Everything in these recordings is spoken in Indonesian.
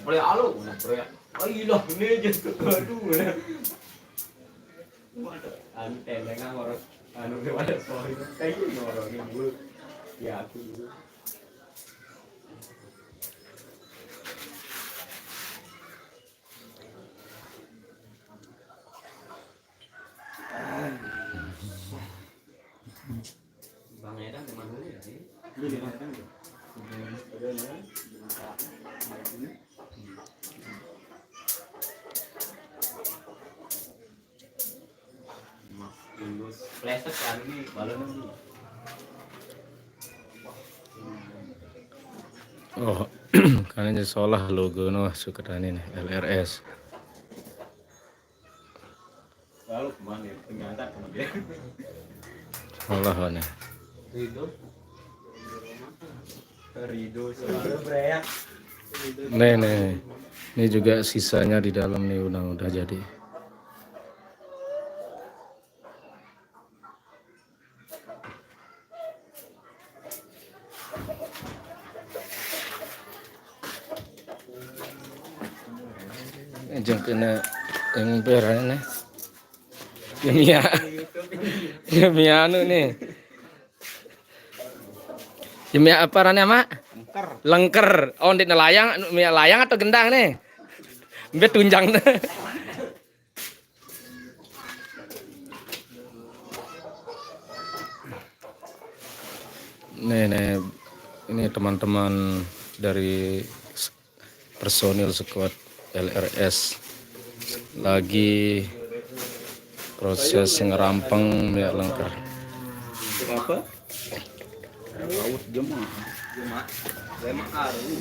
Boleh alo, boleh. Oh iya, ini aja aduh. Anu tendengan orang anu kepada sorry. Kayak gitu orang ini ya aku. Bang Edan kemana dulu ya? Ini di mana kan? Windows Flash kan ini balon ini. Oh, kan ini seolah logo no Sukadani nih LRS. Lalu kemana? Ternyata kemudian. Seolah nih. Rido selalu bereak. Nih. Ini juga sisanya di dalam nih udah jadi. Jangan kena yang berani nih. Mia anu nih. Mia apa rane mak? Lengker. Oh di layang, mia layang atau gendang nih? Mbak tunjang nih. Nih, ini teman-teman dari personil squad LRS lagi proses ngerampeng minyak lengker. Apa? Laut jemaah. Saya harum.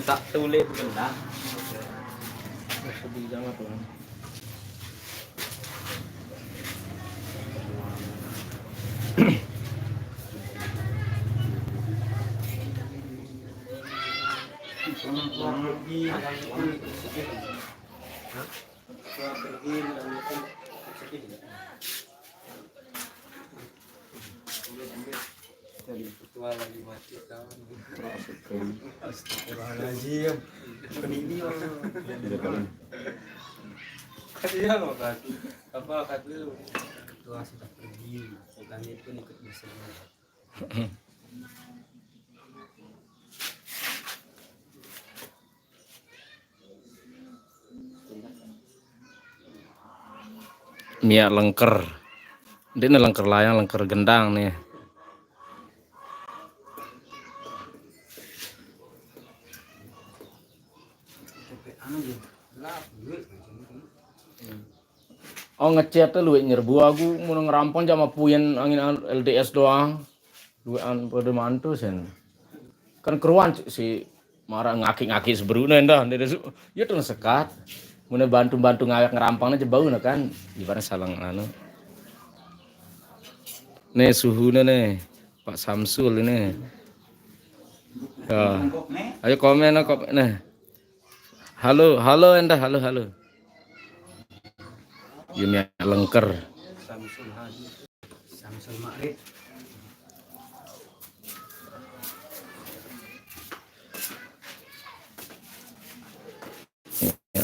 Tak tulis gendang. Jangan apa? Ketua lagi mati tahun. Astagfirullahaladzim. Penini kasihan loh kan. Apa kata lu? Ketua sudah pergi. Kami pun ikut bersama. Minyak lengker. Ini lengker layang, lengker gendang nih. Oh ngecat tuh lu nyerbu aku mau ngerampong sama puyen angin LDS doang. Luan pada mantu sen. Kan keruan si marah ngaki-ngaki seberuna ndah ya tuh sekat. Mun bantu-bantu ngawek ngerampangnya jebau kan gimana salang anu. Nih suhunya nih Pak Samsul ini. Ya. Ayo komen nih. Halo endah, halo. Ini lengker. Samsul Makrif.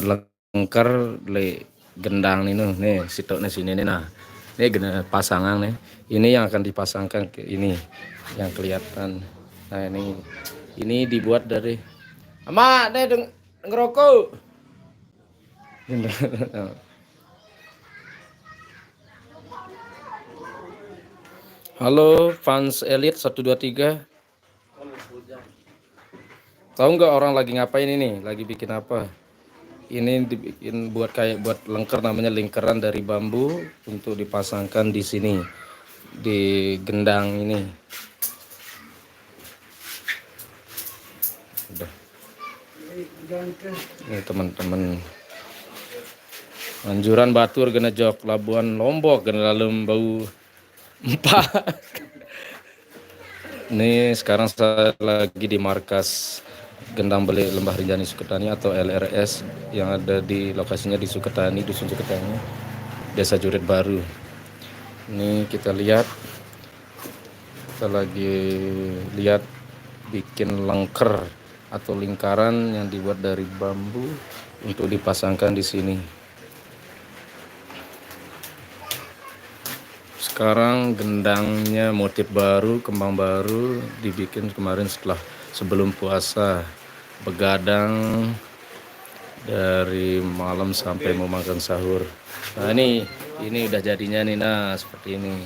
Lengker le gendang nih sitoknya sini nih nah. Ini pasangan nih. Ini yang akan dipasangkan ke ini yang kelihatan. Nah ini dibuat dari Ama nih ngerokok. Halo fans Elite 123. Tahu nggak orang lagi ngapain ini? Lagi bikin apa? Ini dibikin buat lengker namanya lingkaran dari bambu untuk dipasangkan di sini di gendang ini. Udah. Ini teman-teman. Anjuran Batur gena jok Labuan Lombok gena dalam bau empat. Ini sekarang saya lagi di markas Gendang Beli Lembah Rinjani Suketani atau LRS yang ada di lokasinya di Suketani, Dusun Suketani. Desa Jurit Baru. Ini kita lihat, kita lagi lihat bikin lengker atau lingkaran yang dibuat dari bambu untuk dipasangkan di sini. Sekarang gendangnya motif baru, kembang baru dibikin kemarin sebelum puasa, begadang dari malam sampai mau makan sahur. Nah ini udah jadinya nih, nah seperti ini.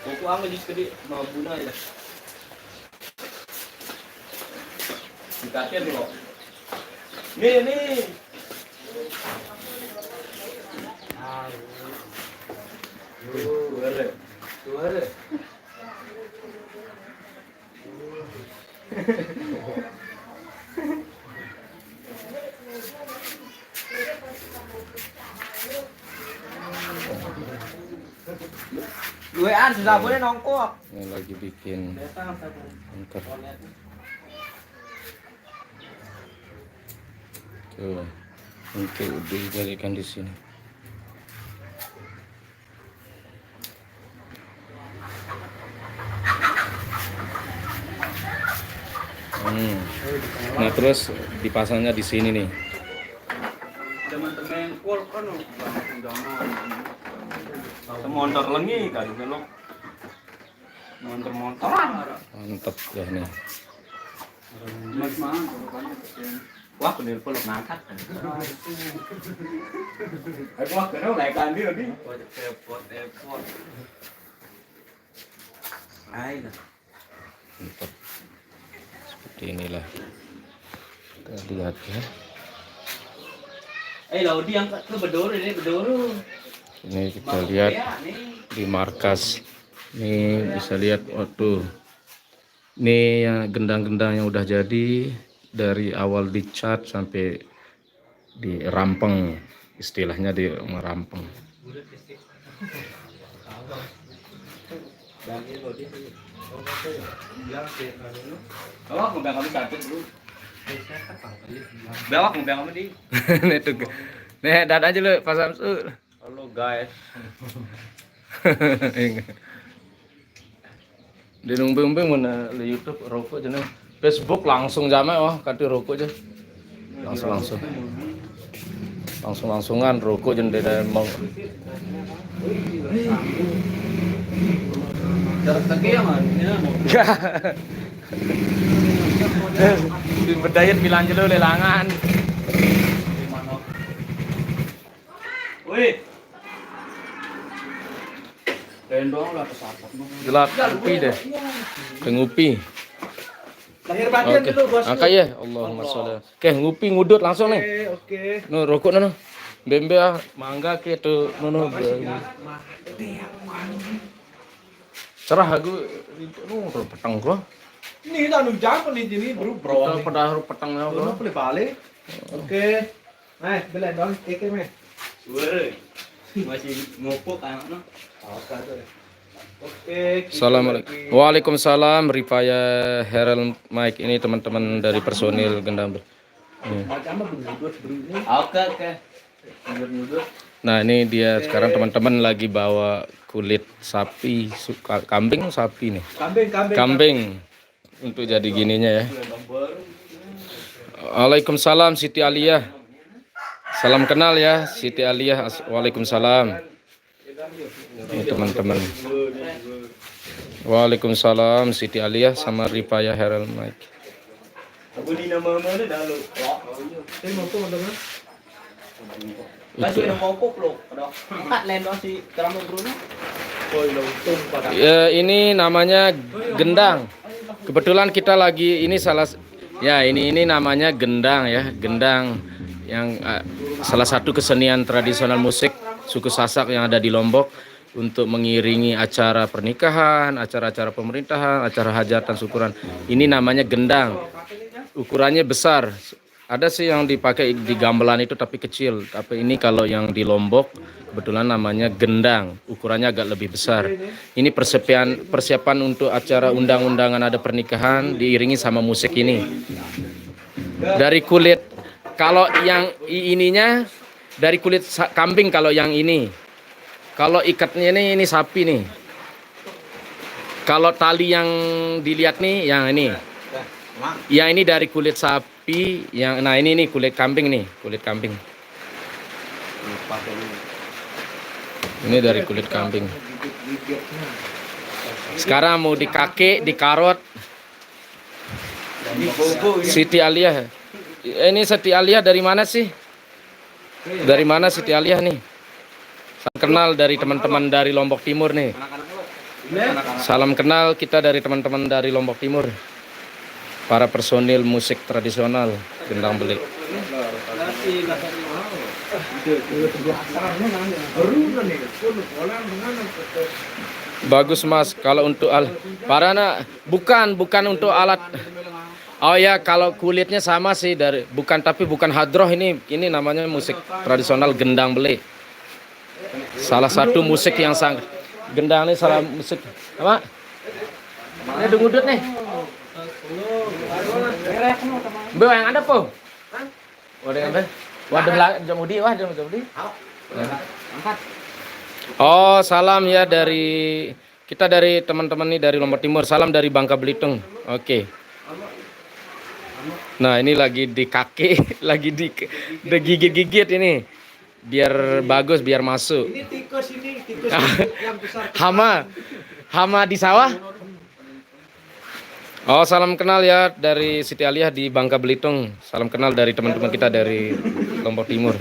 Koko ang majis ka di mga buna ya. Dikatin lo. Nih. Tuare. Duean sudah boleh nongkok. Ini lagi bikin lengker. Tuh, untuk dijadikan di sini. Nah terus dipasangnya di sini nih. Teman-teman kol kan montor lengi kan kalau montor-montoran. Mantap ya nih. Mas mang wah bener peluk ngangkat. Aku wah kena naikan dia nih. Repot. Ayo. Mantap. Seperti inilah. Kita lihat ya. Laudi yang ke bedoro ini bedoro. Ini kita lihat di markas. Ini bisa lihat waktu. Ini ya gendang-gendang yang udah jadi dari awal dicat sampai dirampeng, istilahnya di merampeng. Bawah ngomong kami satu dulu. Bawah ngomong kami di. Nih, dat aja lu Pak Samsul. Halo guys. Di numping-numping mana di YouTube rokok aja nih. Facebook langsung jamai kati rokok aja. Langsungan rokok aja dari mau. Jarak tegi ya man. Di berdayat bilang aja lu lelangan. Wih. Rendong lah pesawat. Gelap upi deh. Pengupi. Lahir batin dulu bos. Angkat ya. Allahumma sholli. Oke, ngupi ngudut langsung nih. Oke. No rokok no. Bembe mangga ke tuh no. Cerah aku petang gua. Ini dah nujang nih ini bro. Pedah petangnya Belum boleh balik. Oke. Nah, belen dong, keke me. Woi. Masih ngopok anak no. Oke. Assalamualaikum. Waalaikumsalam. Rifaya Herald Mike ini teman-teman dari personil gendang. Oke. Nah ini dia sekarang teman-teman lagi bawa kulit sapi, kambing sapi nih. Kambing untuk jadi gininya ya. Waalaikumsalam Siti Aliyah. Salam kenal ya Siti Aliyah. Waalaikumsalam. Ini teman-teman. Waalaikumsalam Siti Aliyah sama Rifaya Herald Mike. Aku di nama mana dah lu? Saya mau tuh teman. Kasih nama pop lo. Angkat lendo si kerama Bruno. Ya, ini namanya gendang. Kebetulan kita lagi ini ini namanya gendang ya, gendang yang salah satu kesenian tradisional musik suku Sasak yang ada di Lombok untuk mengiringi acara pernikahan, acara-acara pemerintahan, acara hajatan syukuran. Ini namanya gendang. Ukurannya besar. Ada sih yang dipakai di gamelan itu tapi kecil. Tapi ini kalau yang di Lombok kebetulan namanya gendang. Ukurannya agak lebih besar. Ini persiapan untuk acara undang-undangan ada pernikahan diiringi sama musik ini. Dari kulit, kalau yang ininya dari kulit kambing kalau yang ini. Kalau ikatnya ini sapi nih. Kalau tali yang dilihat nih, yang ini. Yang ini dari kulit sapi, yang nah ini nih kulit kambing nih, kulit kambing. Ini dari kulit kambing. Sekarang mau di kaki, di karot. Siti Aliyah. Ini Siti Aliyah dari mana sih? Dari mana Siti Aliyah nih? Salam kenal dari teman-teman dari Lombok Timur nih. Salam kenal kita dari teman-teman dari Lombok Timur. Para personil musik tradisional Gendang Belik. Bagus Mas, kalau untuk bukan untuk alat. Oh ya, kalau kulitnya sama sih tapi bukan hadroh ini namanya musik tradisional Gendang Belik. Salah satu musik yang sangat gendang nih, salah musik apa? Ini dungudut nih. Be yang ada po? Waduh yang ada. Waduh jamudi. Oh, salam ya dari kita dari teman-teman nih dari Lombok Timur. Salam dari Bangka Belitung. Oke. Nah, ini lagi di kaki, lagi digigit-gigit ini. Biar bagus, biar masuk. Ini tikus yang besar. Hama di sawah. Oh, salam kenal ya dari Siti Aliyah di Bangka Belitung. Salam kenal dari teman-teman kita dari Lombok Timur.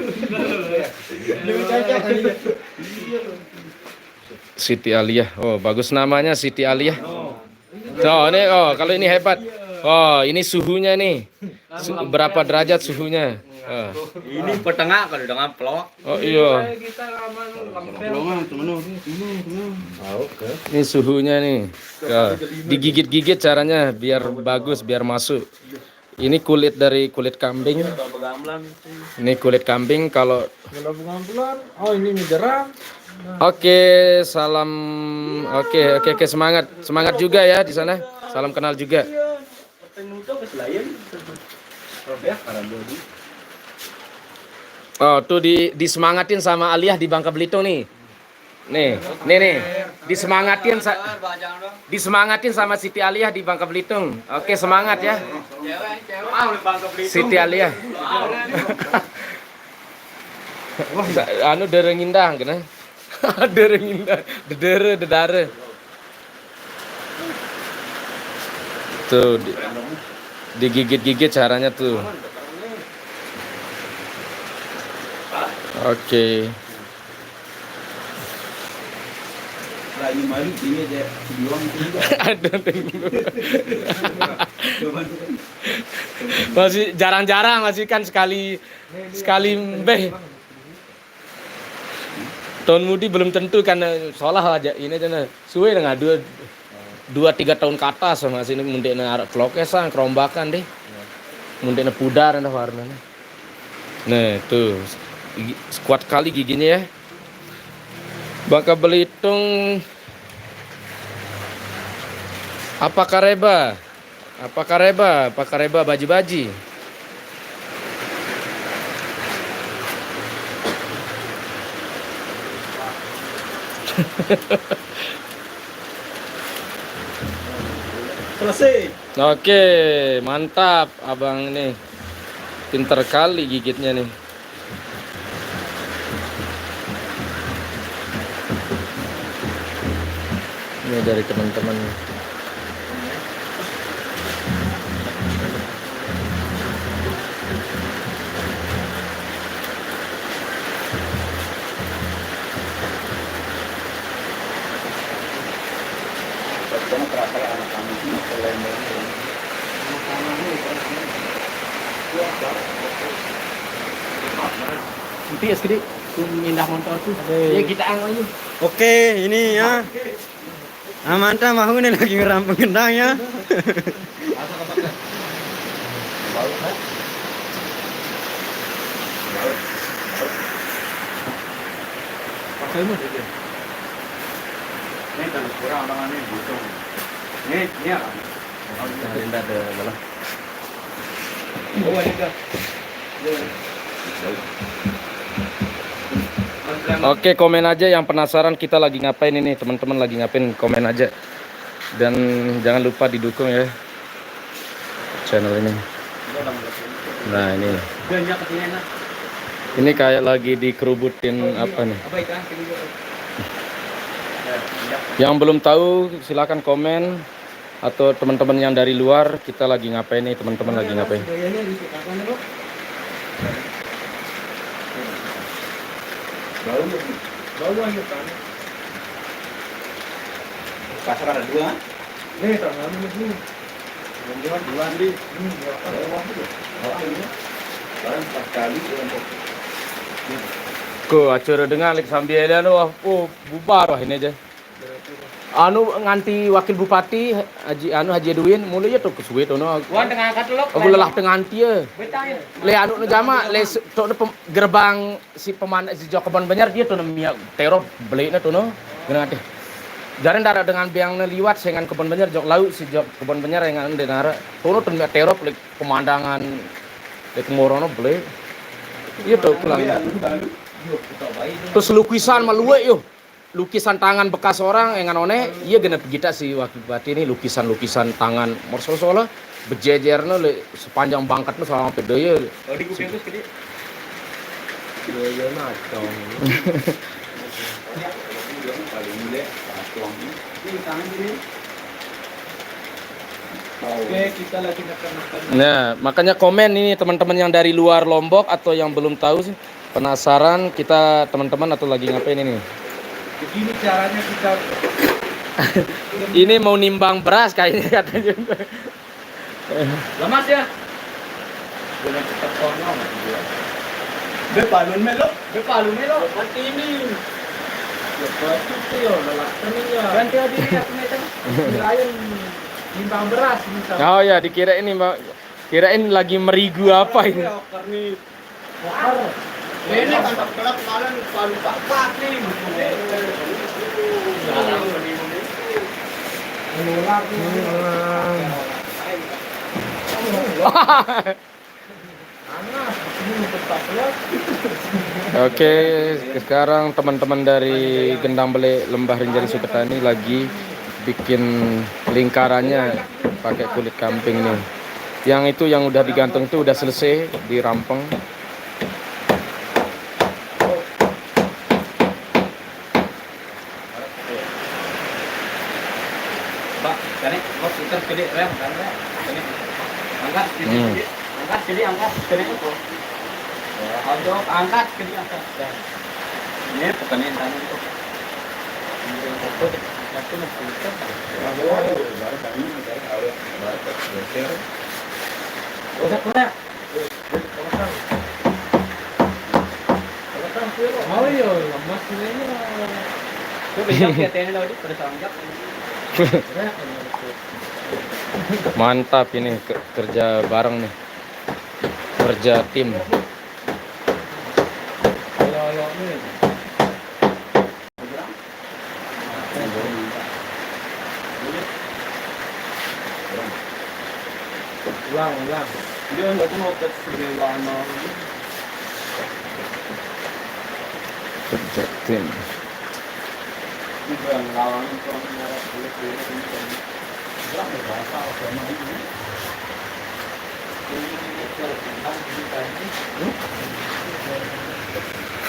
Siti Aliyah. Oh, bagus namanya Siti Aliyah. Kalau ini hebat. Oh, ini suhunya nih. Berapa derajat suhunya? Ini petengah kalau dengan pelawak. Oh iya. Ini suhunya nih. Digigit-gigit caranya biar bagus, biar masuk. Ini kulit dari kulit kambing. Ini kulit kambing kalau. Oh ini jerang. Oke, salam. Oke, semangat juga ya di sana. Salam kenal juga. Oh, tuh disemangatin sama Aliyah di Bangka Belitung nih. Nih. Disemangatin sama Siti Aliyah di Bangka Belitung. Oke, semangat ya. Siti Aliyah. Anu derengindang kena. Derengindang, dedere. Tuh digigit-gigit caranya tuh. Oke. Masih jarang-jarang masih kan sekali mbeh. Tahun mudi belum tentu kan solah aja ini aja suwe dengan 2-3 tahun ke atas sama sini mundekna arak klokesan kerombakan deh. Mundekna pudar anda warnanya. Nah, tuh. Kuat kali giginya ya. Bangka Belitung. Apa kareba baji-baji. Selesai. Oke, mantap abang nih. Pinter kali gigitnya nih. Ini dari teman-teman. Nanti ya sedikit pindah motor tuh. Ya kita angin. Oke, ini ya. Amanta mau nih lagi ngerampung gendang ya. Pakai mu. Ini kan kurang tangannya gitu. Ini apa? Ini ada dalam. Oh, ini dah. Oke, komen aja yang penasaran kita lagi ngapain ini, teman-teman lagi ngapain, komen aja. Dan jangan lupa didukung ya channel ini. Nah, ini. Ini kayak lagi dikerubutin apa nih? Yang belum tahu silakan komen, atau teman-teman yang dari luar, kita lagi ngapain nih, teman-teman lagi ngapain. Pasar ada 2. Nih, tangan ini. Dua di. Barang 4 kali untuk. Ko acara dengan lek sambilan wah bubar wah ini aja. Anu nganti wakil bupati Haji Edwin mulai ya tuh kesuwe tuh no. Wan tengah angkat lok. Aku lelah tengah antia. Betanya. Le anu nu jama le tuh gerbang si pemanah si Jokebon Banjar dia tuh namanya teror beli tuh no. Gana teh. Jaran darah dengan biang liwat sengan Kebon Banjar jok laut si Kebon Banjar yang denara. Tuh tuh teror pemandangan le kemorono beli. Iya tuh pulang. Terus lukisan maluwe yo. Lukisan tangan bekas orang yang nganone, iya genep kita si wakil bupati ini lukisan tangan morsol-sola bejejerna le sepanjang bangkatnya sama pedaya. Oh di kuping terus gede. Iya macam. Oke, kita lagi makan. Nah, makanya komen ini teman-teman yang dari luar Lombok atau yang belum tahu sih, penasaran kita teman-teman atau lagi ngapain ini? Begini caranya kita. Ini mau nimbang beras kayaknya katanya. Lemas ya. Dengan tetap orang. Bepalun melo. Nanti ini. Lepas itu yo, lelah teninya. Ganti diri aku meter. Ayam timbang beras misal. Oh ya, dikira ini kirain lagi merigu apa ini? Ini kan kelak malam palu pak nih. Oke, sekarang teman-teman dari Gendang Bele Lembah Rinjani Suketani lagi bikin lingkarannya pakai kulit kambing nih. Yang itu yang udah digantung itu udah selesai dirampeng. Pak, kani kok kita gede rem kan ya. Kani. Angkat sedikit. Angkat sedikit angkat kani itu. Ayo angkat sedikit angkat. Ini pekanin tangan itu. Oh iya, lemas ini. Itu bisa lihatnya lagi pada sanggap. Mantap ini kerja bareng nih. Kerja tim. Ulang. Dia enggak tuh mau tes gimana. Kerja tim. Juga lawan orang merah kulit ini. Berapa bahasa agama ini?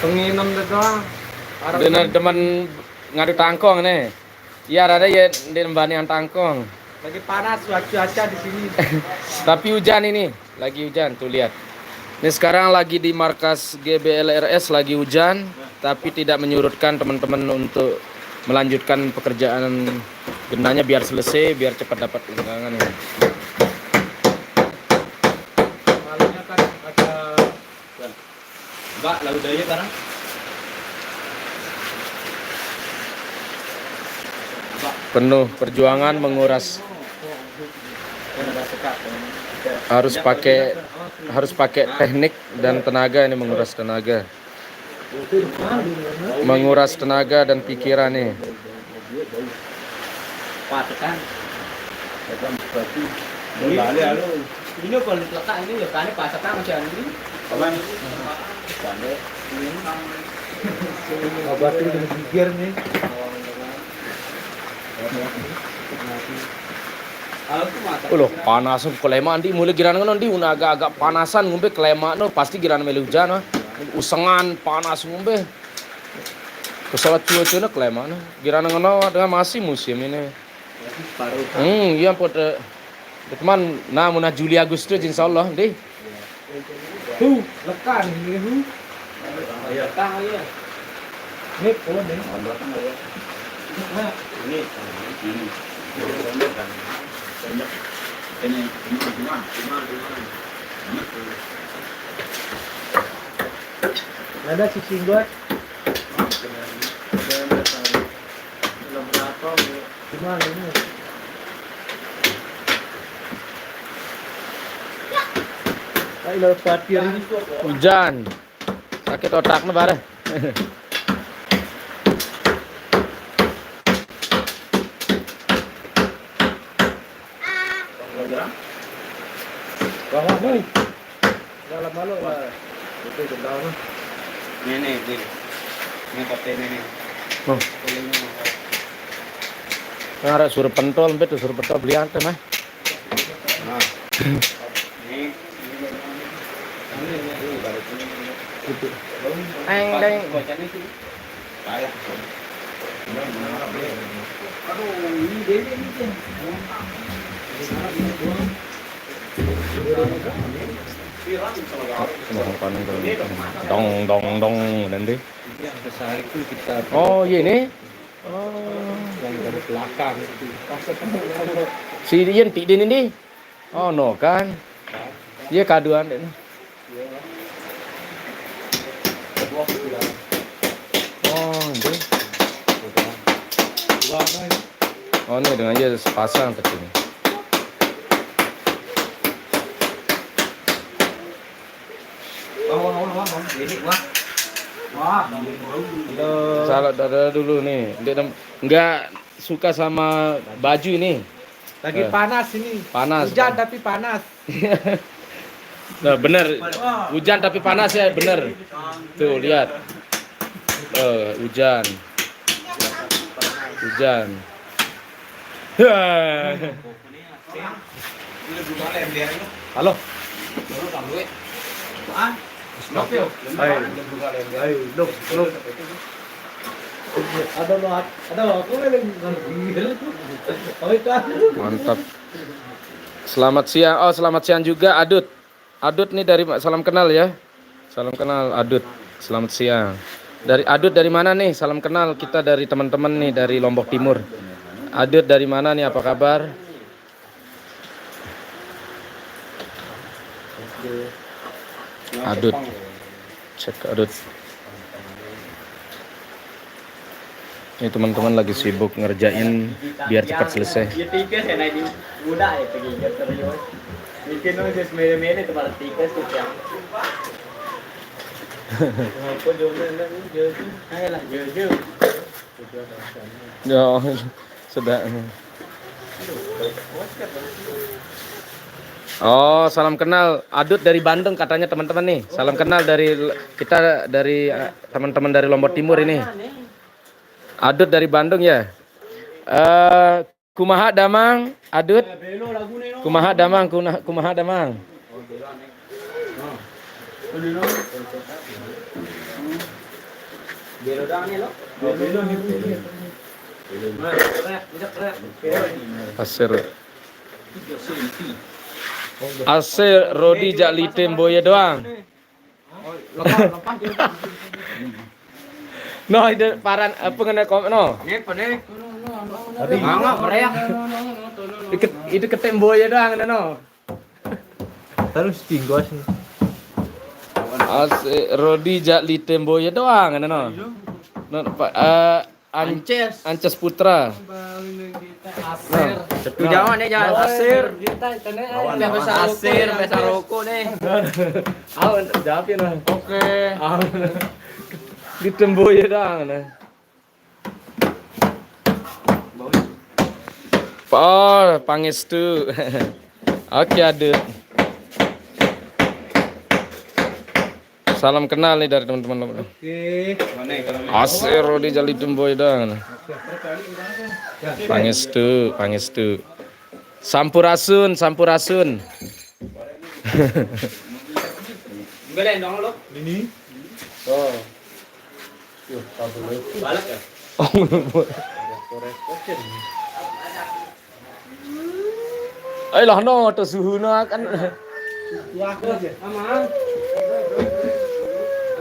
Penginam doang. Bener teman ngadu tangkong nih. Iya ada ya di lembanian tangkong. Lagi panas cuaca di sini. Tapi hujan ini, lagi hujan tuh lihat. Ini sekarang lagi di markas GBLRS lagi hujan, tapi tidak menyurutkan teman-teman untuk melanjutkan pekerjaan gendanya biar selesai, biar cepat dapat undangan. Malunya kan ada Mbak, lalu daya sekarang. Penuh perjuangan menguras. Harus pakai teknik dan tenaga, ini menguras tenaga. Menguras tenaga dan pikiran nih. Patokan. ini Ini kalau letak ini ya kan patokan macam ini. Aman. Obat itu kena gigir nih. Loh, panas kelema nanti mulai giran ngono ndi agak-agak panasan ngombe kelema no pasti giran melu hujan no. Usengan panas ngombe. Pesawat cuaca kelema no. Giran ngono dengan masih musim ini. Iya pada teman nah munah Juli Agustus insyaallah ndi. Lekan ini. Ayo tang ya. Nih, kalau nih. Ada cicing buat. Gimana ini? Ayo parkir ini. Hujan. Sakit otaknya bare. Bawah bu. Dalam malu lah. Itu sedang. Ini. Ini kopi ini. Oh. Ngarep suruh pentol, mbet suruh pentol beli ante mah. Nah. Ini. Deng. Bacanya sih. Kayak. Dong nanti. Sehari itu kita Oh iya ini. yang dari belakang itu. Si Ian tidin ini. Oh no kan. Iya kaduan deh. Oh ini. Oh ini dengan aja sepasang kecil. Wah. Ini wah. Wah. Salah dada dulu nih. Dia enggak suka sama baju ini. Lagi panas ini. Panas. Hujan tapi panas. Nah, bener. Hujan tapi panas ya, bener. Tuh, lihat. Hujan. Hujan. Halo. Mantap. Selamat siang. Oh, selamat siang juga Adut. Adut nih dari salam kenal ya. Salam kenal Adut. Selamat siang. Dari Adut dari mana nih? Salam kenal kita dari teman-teman nih dari Lombok Timur. Adut dari mana nih? Apa kabar? Adut. Cek Adut. Ini teman-teman lagi sibuk ngerjain biar cepat selesai. Dia tikus ya naik di muda ya pergi ke serius. Bikin nulis mere-mere itu pada tikus tuh yang. Apa jauh-jauh jauh. Ayolah jauh-jauh. Ya, sudah. Oh, salam kenal Adut dari Bandung katanya teman-teman nih. Salam kenal dari kita dari teman-teman dari Lombok Timur ini. Adut dari Bandung ya. Kumaha Damang, Adut. Kumaha Damang, kumaha Damang. Asir Rodi jak litem boya doang. No, itu paran apa kena kom no. Mangga meriah. Itu ketem boya doang no. Terus tinggos nih. Asir Rodi jak litem boya doang no. No, Ances Putra. Satu jaman ya jangan asir. Asir bahasa rokok nih. Jawabin lah. Oke. Ditembo ya dong nah. Oh, pangestu. Oke, Adut. Salam kenal nih dari teman-teman. Oke. Mana ya kalau Asero di Jali Tumboy dah. Pangestu, pangestu. Sampurasun, sampurasun. Belen dong lo. ini? Oh. Balak ya. Ay lah no, to suhu na kan. Wah, aja. Aman.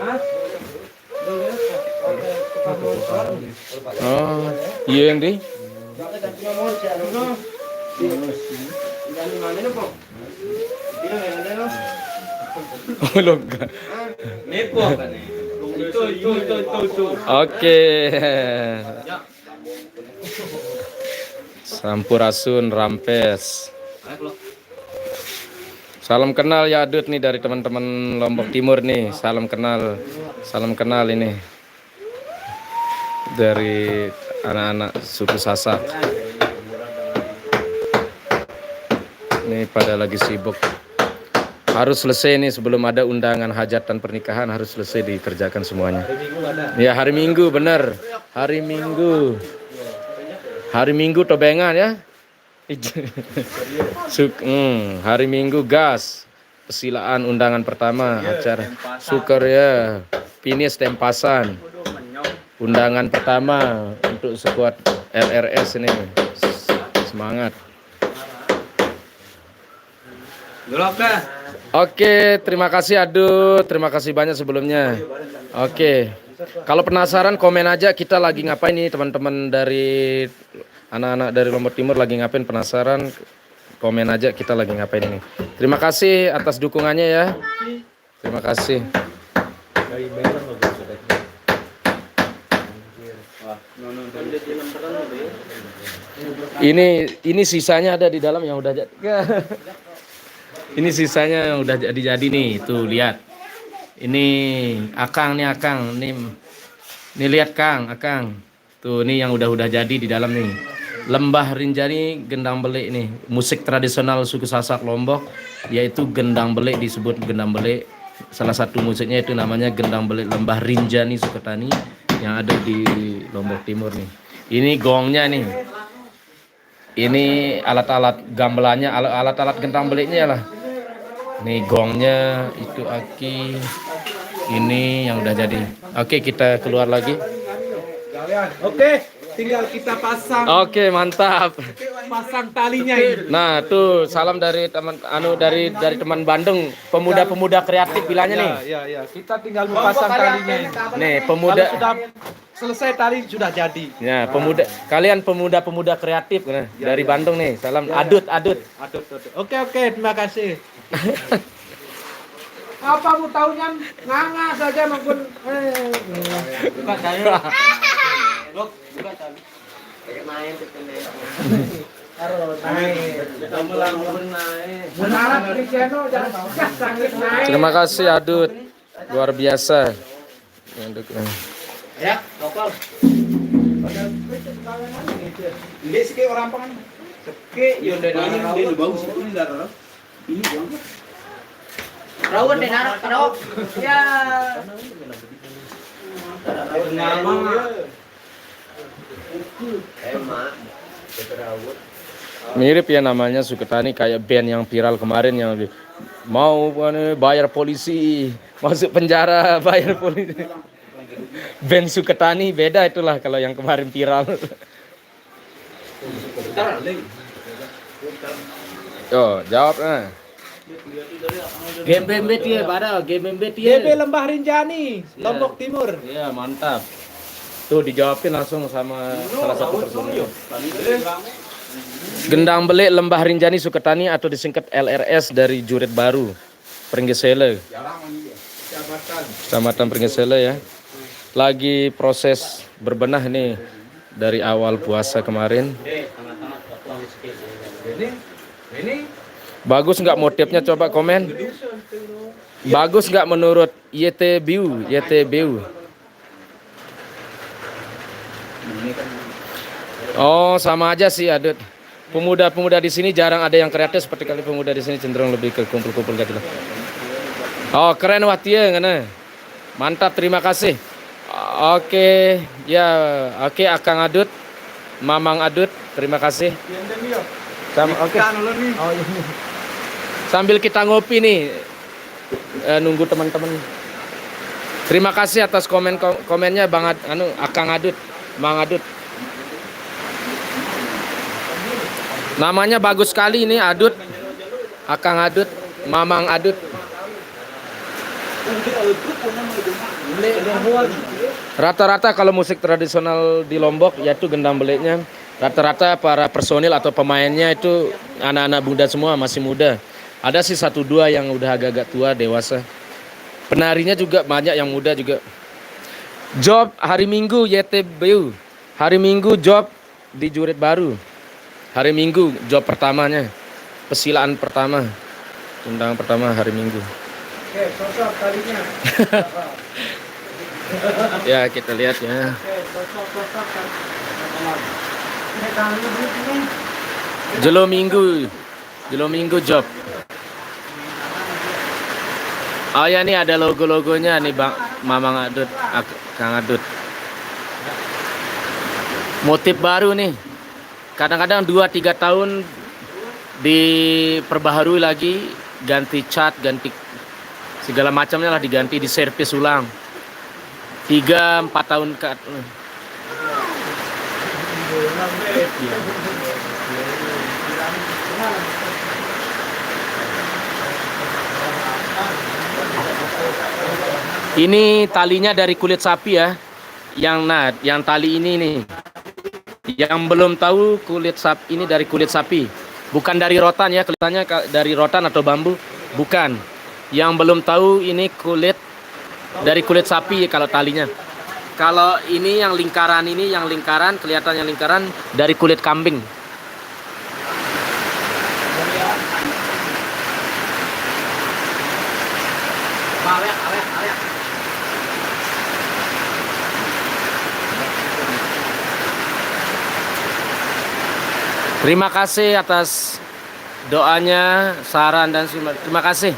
Hah? Oh, iya yang di. Oh, loga. Nepo kan nih. Itu. Oke. Sampurasun Rampes. Salam kenal ya Adut nih dari teman-teman Lombok Timur nih. Salam kenal ini dari anak-anak suku Sasak. Ini pada lagi sibuk. Harus selesai nih sebelum ada undangan hajat dan pernikahan, harus selesai dikerjakan semuanya. Ya hari Minggu bener. Hari Minggu tobengan ya. Hari Minggu gas. Pesilaan undangan pertama acara Sukar ya. Finish tempasan. Undangan pertama untuk skuad LRS ini. Semangat. Oke, terima kasih Adut. Terima kasih banyak sebelumnya. Oke. Kalau penasaran komen aja kita lagi ngapain nih teman-teman dari anak-anak dari Lombok Timur lagi ngapain, penasaran komen aja kita lagi ngapain ini. Terima kasih atas dukungannya ya. Terima kasih. Ini sisanya ada di dalam yang udah jadi. Ini sisanya yang udah jadi nih, tuh lihat. Ini Akang. Nih lihat Akang. Tuh ini yang udah jadi di dalam nih. Lembah Rinjani Gendang Belik nih, musik tradisional suku Sasak Lombok, yaitu Gendang Belik, disebut Gendang Belik. Salah satu musiknya itu namanya Gendang Belik Lembah Rinjani Suketani yang ada di Lombok Timur nih. Ini gongnya nih. Ini alat-alat gamelannya, alat-alat gendang beliknya lah. Nih gongnya, itu aki. Ini yang udah jadi. Oke, kita keluar lagi. Oke, tinggal kita pasang. Oke, mantap. Pasang talinya ini. Nah, tuh salam dari teman dari teman Bandung, pemuda-pemuda kreatif bilangnya nih. Ya. Kita tinggal pasang talinya ini. Nih, pemuda. Kalau sudah selesai tali sudah jadi. Ya, kalian pemuda-pemuda kreatif nah, dari Bandung nih. Salam Adut. Oke, terima kasih. Apa mu tahunya nganga saja maupun Buka tali. Loh, buka tali. Kayak main Terima kasih Adut. Luar biasa. Ya, lokal. Ini sih orang pangan. Oke, yo ini bagus ini darah. Ini bagus. Rawon deh narak kadok. Ya. Mirip ya namanya Suketani, kayak band yang viral kemarin yang mau bayar polisi, masuk penjara bayar polisi. Band Suketani beda itulah kalau yang kemarin viral. Yo, jawab nah. Game dia pada game dia. DB Lembah Rinjani, Lombok Timur. Iya, mantap. Tuh dijawabin langsung sama salah satu personil. Gendang Belik Lembah Rinjani Suketani atau disingkat LRS dari Jurit Baru, Pringgesele. Kecamatan Pringgesele ya. Lagi proses berbenah nih dari awal puasa kemarin. Bagus nggak motifnya, coba komen. Bagus nggak menurut YTBU? Oh, sama aja sih Adut. Pemuda-pemuda di sini jarang ada yang kreatif, seperti kali pemuda di sini cenderung lebih ke kumpul-kumpul gitu. Oh, keren wah dia ngene. Mantap, terima kasih. Oke, ya, oke Akang Adut, Mamang Adut, terima kasih. Oke. Oh, iya. Sambil kita ngopi nih, nunggu teman-teman. Terima kasih atas komennya Bang Akang Adut, Mang Adut. Namanya bagus sekali ini Adut, Akang Adut, Mamang Adut. Rata-rata kalau musik tradisional di Lombok yaitu gendang beliknya, rata-rata para personil atau pemainnya itu anak-anak muda semua, masih muda. Ada sih 1-2 yang udah agak-agak tua, dewasa. Penarinya juga banyak yang muda juga. Job hari Minggu YTBU. Hari Minggu job di Jurit Baru. Hari Minggu job pertamanya. Pesilaan pertama. Undangan pertama hari Minggu. Oke, sosok talinya. Ya, kita lihat ya. Jelo Minggu job. Oh ya, nih ada logo-logonya nih Bang Mamang Adut, Kang Adut. Motif baru nih. Kadang-kadang 2-3 tahun diperbaharui lagi, ganti cat, ganti segala macamnya lah, diganti, diservis ulang. 3-4 tahun ke Ini talinya dari kulit sapi ya. Yang tali ini nih. Yang belum tahu, kulit sapi ini dari kulit sapi. Bukan dari rotan ya, kelihatannya dari rotan atau bambu, bukan. Yang belum tahu ini kulit dari kulit sapi kalau talinya. Kalau ini yang lingkaran kelihatan yang lingkaran dari kulit kambing. Terima kasih atas doanya, saran dan terima kasih.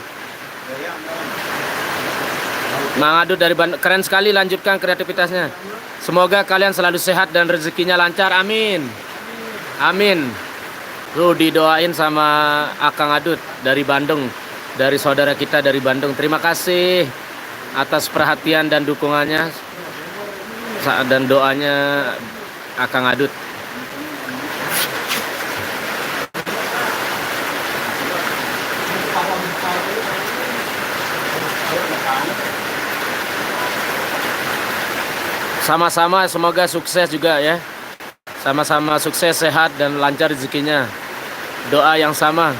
Mang Adut dari Bandung, keren sekali, lanjutkan kreativitasnya. Semoga kalian selalu sehat dan rezekinya lancar, amin. Amin. Tuh didoain sama Akang Adut dari Bandung, dari saudara kita dari Bandung. Terima kasih atas perhatian dan dukungannya dan doanya Akang Adut. Sama-sama semoga sukses juga ya. Sama-sama sukses, sehat dan lancar rezekinya. Doa yang sama.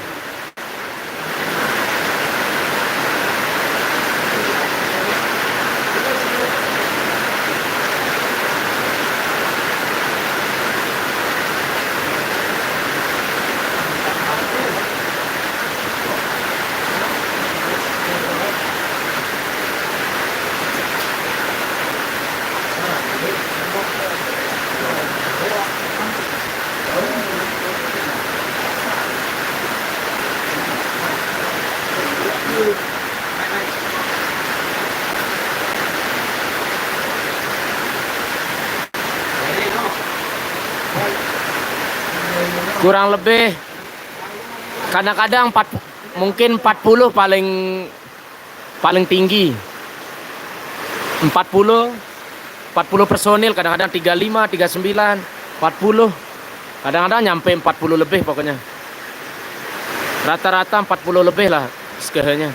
Kurang lebih kadang-kadang mungkin 40 paling tinggi. 40 personil, kadang-kadang 35, 39, 40. Kadang-kadang nyampe 40 lebih pokoknya. Rata-rata 40 lebih lah sekehnya.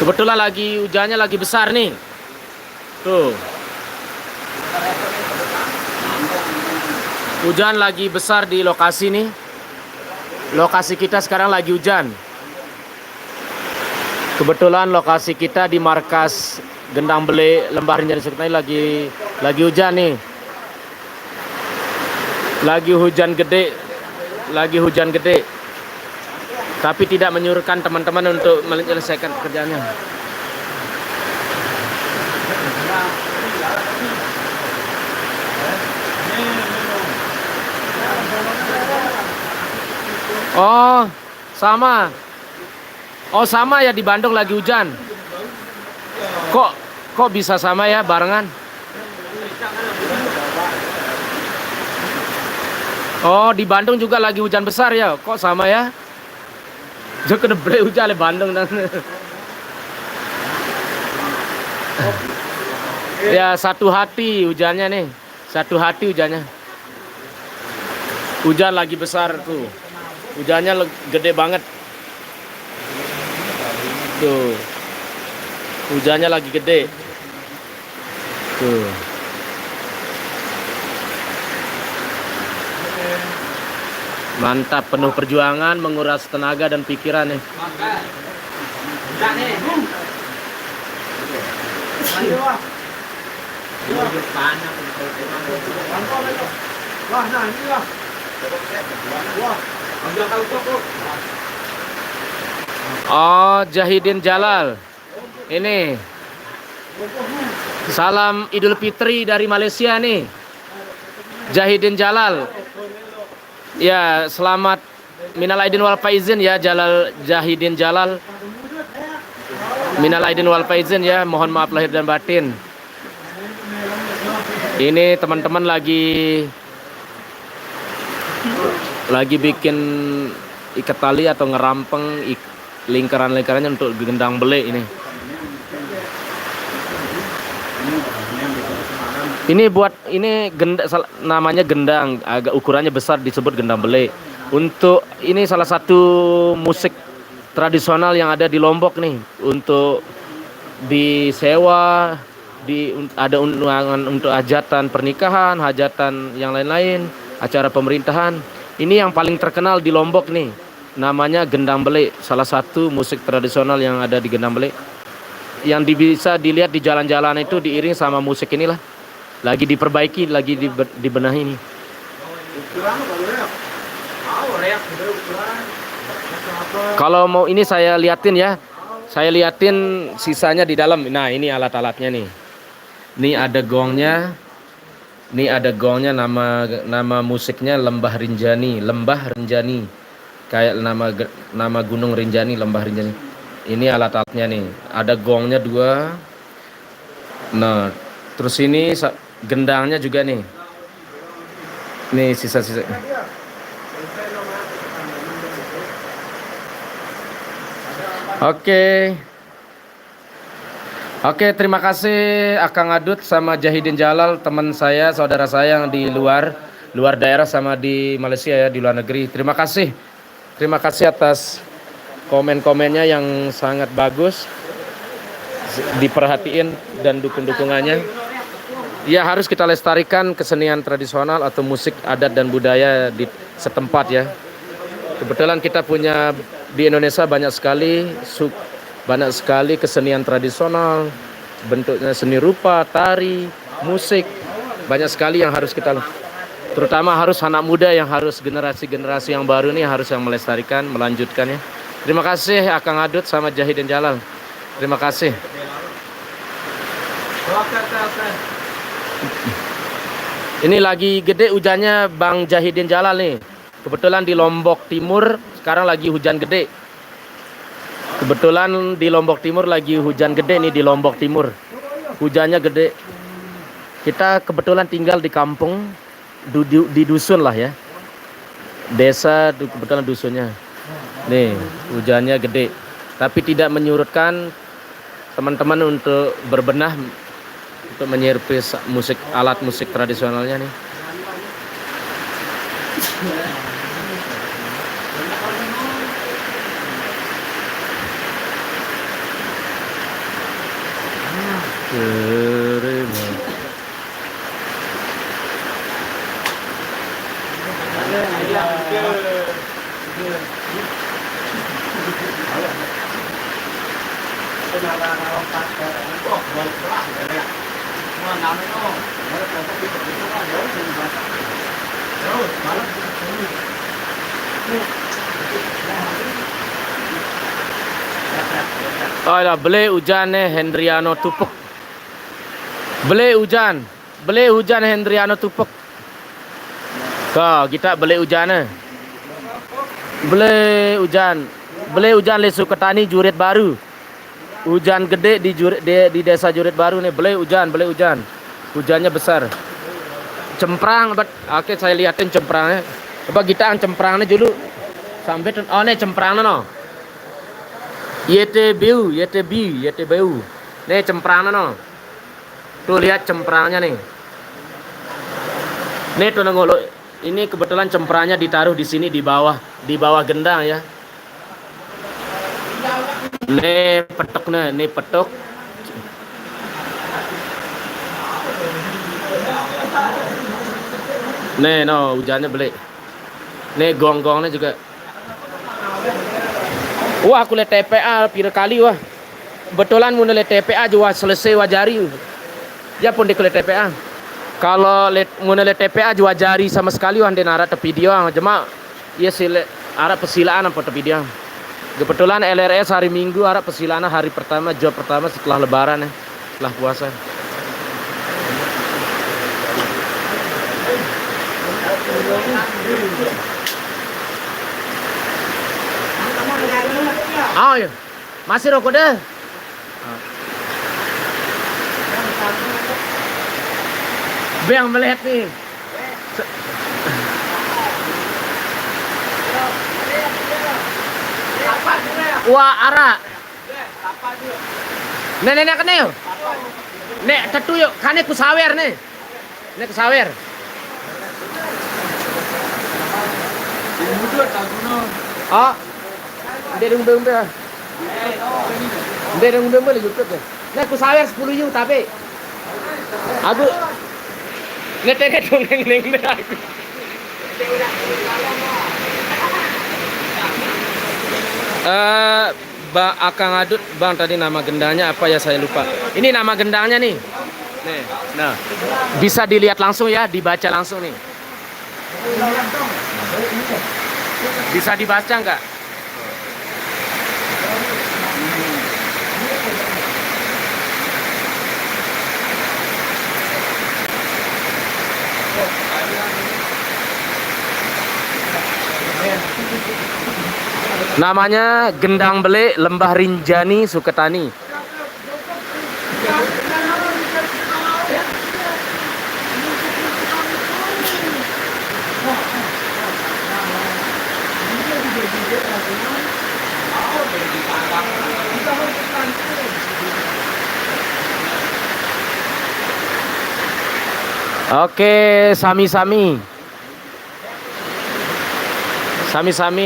Kebetulan lagi hujannya lagi besar nih. Tuh. Hujan lagi besar di lokasi nih. Lokasi kita sekarang lagi hujan. Kebetulan lokasi kita di markas Gendang Belik Lembah Rinjani Sukma lagi hujan nih. Lagi hujan gede. Tapi tidak menyuruhkan teman-teman untuk menyelesaikan pekerjaannya. Oh, sama. Oh, sama ya, di Bandung lagi hujan. Kok bisa sama ya barengan? Oh, di Bandung juga lagi hujan besar ya. Kok sama ya? Jo kedebele hujan di Bandung dan ya satu hati hujannya nih. Satu hati hujannya. Hujan lagi besar tuh. Hujannya gede banget. Tuh. Hujannya lagi gede. Tuh. Mantap, penuh perjuangan, menguras tenaga dan pikiran nih. Oh, Jahidin Jalal. Ini salam Idul Fitri dari Malaysia nih. Jahidin Jalal. Ya, selamat minal aidin wal faizin ya Jahidin Jalal. Minal aidin wal faizin ya, mohon maaf lahir dan batin. Ini teman-teman lagi bikin ikat tali atau ngerampeng lingkaran-lingkarannya untuk gendang bele ini. Ini namanya gendang, agak ukurannya besar disebut gendang bele. Untuk ini salah satu musik tradisional yang ada di Lombok nih, untuk disewa, ada undangan untuk hajatan pernikahan, hajatan yang lain-lain, acara pemerintahan. Ini yang paling terkenal di Lombok nih, namanya gendang bele, salah satu musik tradisional yang ada di gendang bele. Yang bisa dilihat di jalan-jalan itu diiring sama musik inilah. Lagi diperbaiki, lagi dibenahi nih. Kalau mau ini saya liatin ya. Saya liatin sisanya di dalam. Nah, ini alat-alatnya nih. Ini ada gongnya. Ini ada gongnya, nama musiknya Lembah Rinjani, Lembah Rinjani. Kayak nama Gunung Rinjani, Lembah Rinjani. Ini alat-alatnya nih. Ada gongnya 2. Nah, terus ini gendangnya juga nih. Nih sisa-sisa. Oke, terima kasih Akang Adut sama Jahidin Jalal, teman saya, saudara saya yang di luar daerah sama di Malaysia ya, di luar negeri. Terima kasih atas komen-komennya yang sangat bagus, diperhatiin dan dukung-dukungannya. Ya, harus kita lestarikan kesenian tradisional atau musik adat dan budaya di setempat ya. Kebetulan kita punya di Indonesia banyak sekali kesenian tradisional, bentuknya seni rupa, tari, musik, banyak sekali yang harus kita, terutama harus anak muda yang harus generasi yang baru nih harus yang melestarikan, melanjutkannya. Terima kasih Akang Adut sama Jahidin Jalal. Terima kasih. Ini lagi gede hujannya Bang Jahidin Jalal nih. Kebetulan di Lombok Timur sekarang lagi hujan gede. Kebetulan di Lombok Timur lagi hujan gede nih di Lombok Timur. Hujannya gede. Kita kebetulan tinggal di kampung, di dusun lah ya. Desa kebetulan dusunnya. Nih, hujannya gede. Tapi tidak menyurutkan teman-teman untuk berbenah, untuk menyervis alat musik tradisionalnya nih. Oh lah, beli hujan nih Hendriano Tupuk. Beli hujan Hendriano Tupuk. Kau kita beli hujan nih. Beli hujan le Sukatani Jurit Baru. Hujan gede di desa Jurit Baru nih. Beli hujan. Hujannya besar. Cemprang, oke saya liatin cemprangnya. Coba kita cemprangnya dulu. Sampai nih cemprangnya no. YTBU. Nih cemprangnya no. Tuh lihat cemprangnya nih. Nih tuh nengolo. Ini kebetulan cemprangnya ditaruh di sini di bawah gendang ya. Nih petok. Nih no hujannya beli. Nih gong-gongnya juga. Wah aku lihat TPA pira kali wah. Betulan mau lihat TPA juga selesai wajari. Ya pun di kulit TPA. Kalau mau lihat TPA juga jari sama sekali wah di nara tepi dia. Cuma ya sile arah pesilaan apa tepi dia. Kebetulan LRS hari Minggu arah pesilaan hari pertama job pertama setelah Lebaran ya. Setelah puasa. Oh ya, masih rokok deh. Bang melihat nih. Wah ara. Nenek kene yo. Nek tetu yuk, kane ku sawer nih. Nek ku sawer. Oh. Derung lagi YouTube deh. Nek ku sawer 10 yu tapi. Aku ngeteke dongeng deh aku. Akang Adut, Bang tadi nama gendangnya apa ya saya lupa. Ini nama gendangnya nih. Nih, nah. Bisa dilihat langsung ya, dibaca langsung nih. Bisa dibaca enggak? Namanya Gendang Bele Lembah Rinjani Sukatani. Oke, sami-sami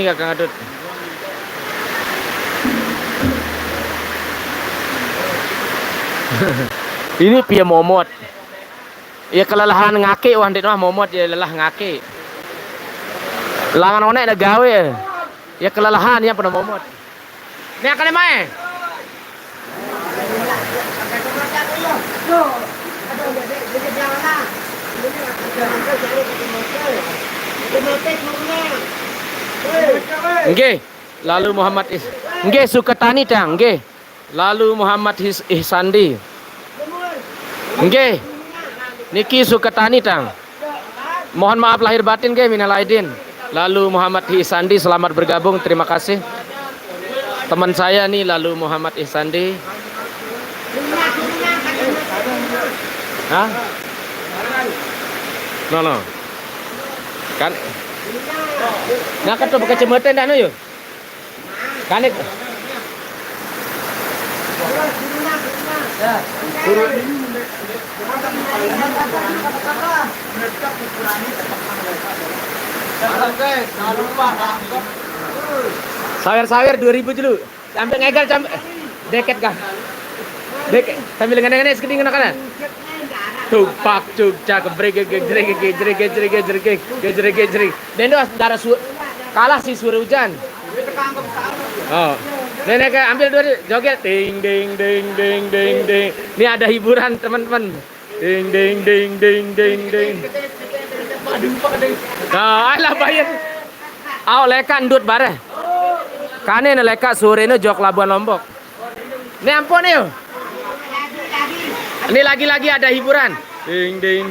Kakang Adut. Ini pia momot. Ya kelelahan ngake wah ndek mah momot ya lelah ngake. Langan onek ada gawe ya. Ya kelelahan ya pernah momot. Ini akan mae. Nggih, lalu Muhammad nggih Sukatani tang, nggih. Lalu Muhammad Ihsandi. Nggih. Niki Sukatani tang. Mohon maaf lahir batin nggih minal aidin. Lalu Muhammad Ihsandi selamat bergabung, terima kasih. Teman saya nih lalu Muhammad Ihsandi. Hah? No. Kan nah kan tuh pakai cemete dah no yo. Kan itu. Sawer 2000 dulu. Sampai ngegal deket kan. Deket sambil ngene-ngene segini ngene. Tupak cak brege. Dendo darah kalah si suara hujan. Oh. Nenek ambil dua joget ding. Ini ada hiburan teman-teman. Ding. Nah, alah bayar. Aw leka ndut bare. Kane leka sore ini jok Labuan Lombok. Ini ampun yo. Ini lagi-lagi ada hiburan. Ding.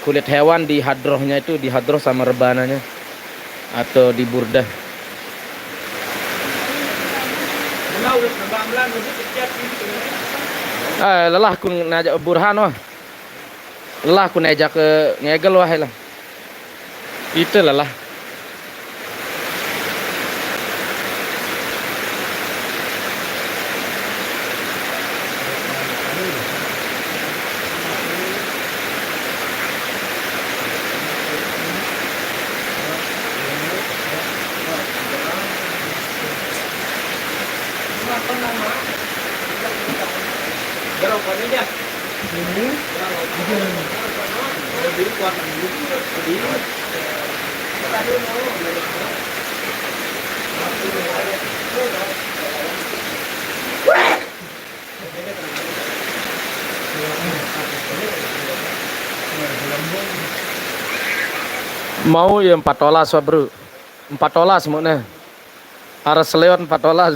kulit hewan di hadrohnya itu, di hadroh sama rebananya atau di burdah. Lelah aku ngajak burhan wah. Lelah aku ngajak ke ngegel wah lah. Itu lelah. Mau ya 4 tolas wah bro, 4 tolas semuanya. Arah selewat 4 tolas.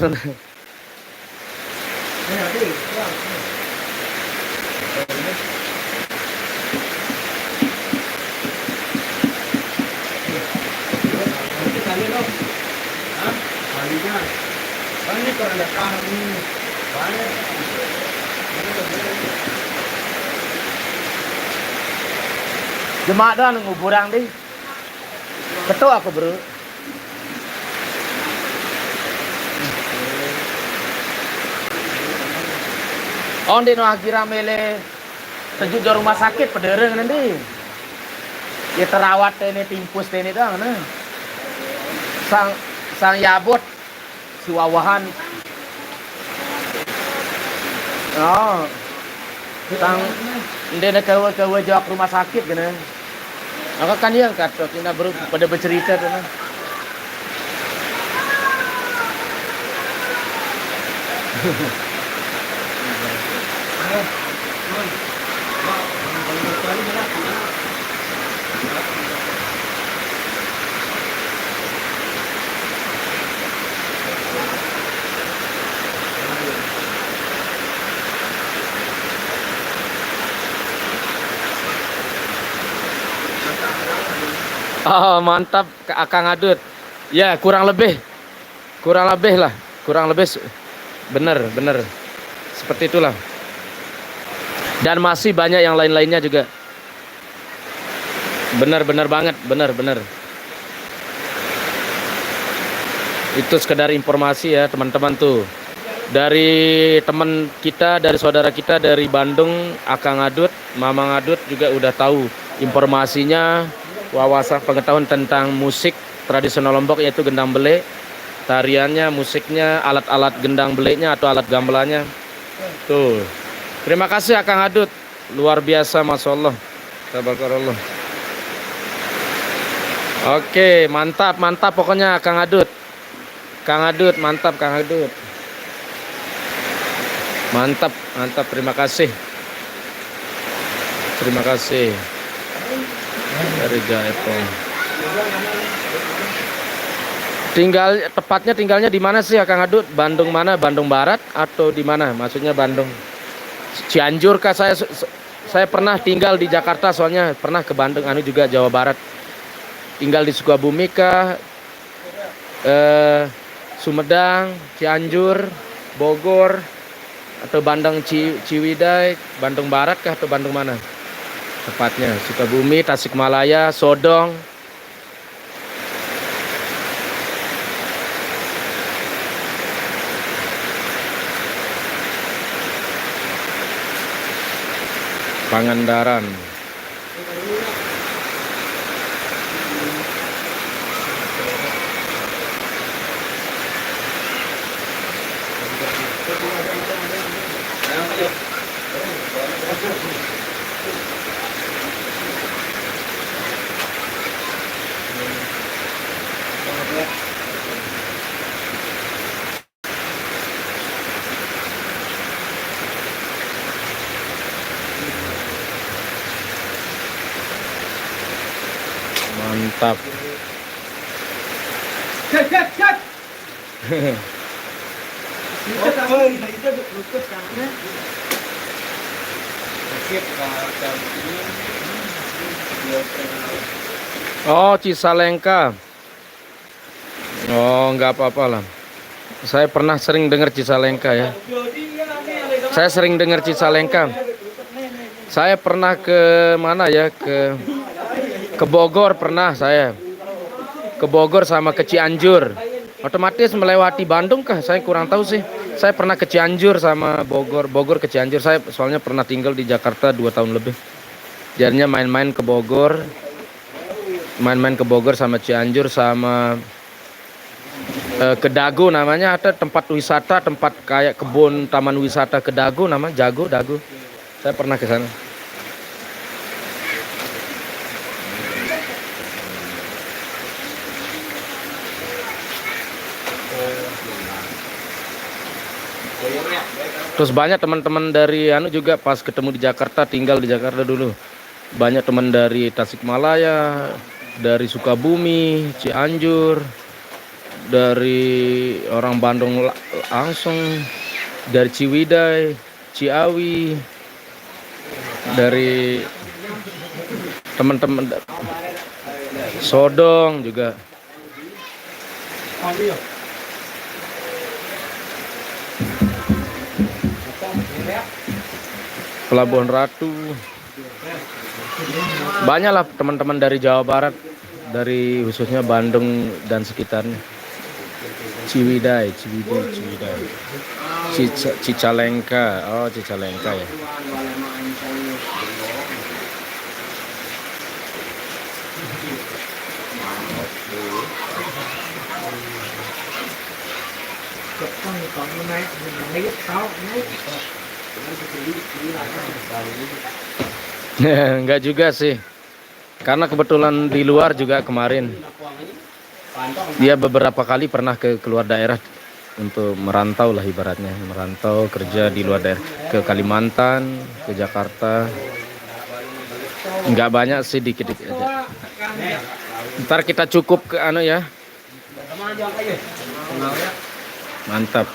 Jemaah dah nguburang deh. Betul aku bro. Oh di no akhirnya mele sejuk di rumah sakit pedereng nanti. Ya terawat ini timpus ini dah nah. Sang yabot si wawahan. Oh. Sang ndene kawa jawab rumah sakit gini. Maka kan dia kata kita baru pada bercerita tu nah. Oh, mantap Akang Adut. Ya, kurang lebih lah. Kurang lebih benar. Seperti itulah. Dan masih banyak yang lain-lainnya juga. Benar banget, benar. Itu sekedar informasi ya, teman-teman tuh. Dari teman kita, dari saudara kita dari Bandung, Akang Adut, Mamang Adut juga udah tahu informasinya, wawasan pengetahuan tentang musik tradisional Lombok yaitu gendang belek, tariannya, musiknya, alat-alat gendang beleknya atau alat gamelannya. Tuh. Terima kasih Akang Adut. Luar biasa, Masya Allah. Tabarakallah. Oke, mantap pokoknya Kang Adut. Kang Adut, mantap Kang Adut. Mantap, terima kasih. Dari Jaipong. Tepatnya tinggalnya di mana sih Kang Adut? Bandung mana? Bandung Barat atau di mana? Maksudnya Bandung Cianjur kah? Saya pernah tinggal di Jakarta, soalnya pernah ke Bandung juga Jawa Barat. Tinggal di Sukabumi kah? Sumedang, Cianjur, Bogor, atau Bandung Ciwidey, Bandung Barat kah atau Bandung mana? Tepatnya Sukabumi, Tasikmalaya, Sodong. Pangandaran. Mantap. Oh, Cicalengka. Oh, nggak apa-apa lah. Saya pernah sering dengar Cicalengka ya. Saya sering dengar Cicalengka. Saya pernah ke mana ya? Ke Bogor pernah saya. Ke Bogor sama ke Cianjur. Otomatis melewati Bandung kah? Saya kurang tahu sih. Saya pernah ke Cianjur sama Bogor. Bogor ke Cianjur. Saya soalnya pernah tinggal di Jakarta 2 tahun lebih. Jadinya main-main ke Bogor. Main-main ke Bogor sama Cianjur sama ke Dago namanya, ada tempat wisata, tempat kayak kebun taman wisata ke Dago namanya, Dago. Saya pernah ke sana. Terus banyak teman-teman dari juga pas ketemu di Jakarta, tinggal di Jakarta dulu. Banyak teman dari Tasikmalaya, dari Sukabumi, Cianjur, dari orang Bandung langsung, dari Ciwidey, Ciawi, dari teman-teman Sodong juga. Pelabuhan Ratu. Banyaklah teman-teman dari Jawa Barat, dari khususnya Bandung dan sekitarnya. Ciwidey. Cicalengka. Oh, Cicalengka ya. Enggak juga sih, karena kebetulan di luar juga kemarin dia beberapa kali pernah ke keluar daerah untuk merantau lah, ibaratnya merantau kerja di luar daerah, ke Kalimantan, ke Jakarta. Enggak banyak sih, dikit-dikit aja. Ntar kita cukup ke ya. Mantap.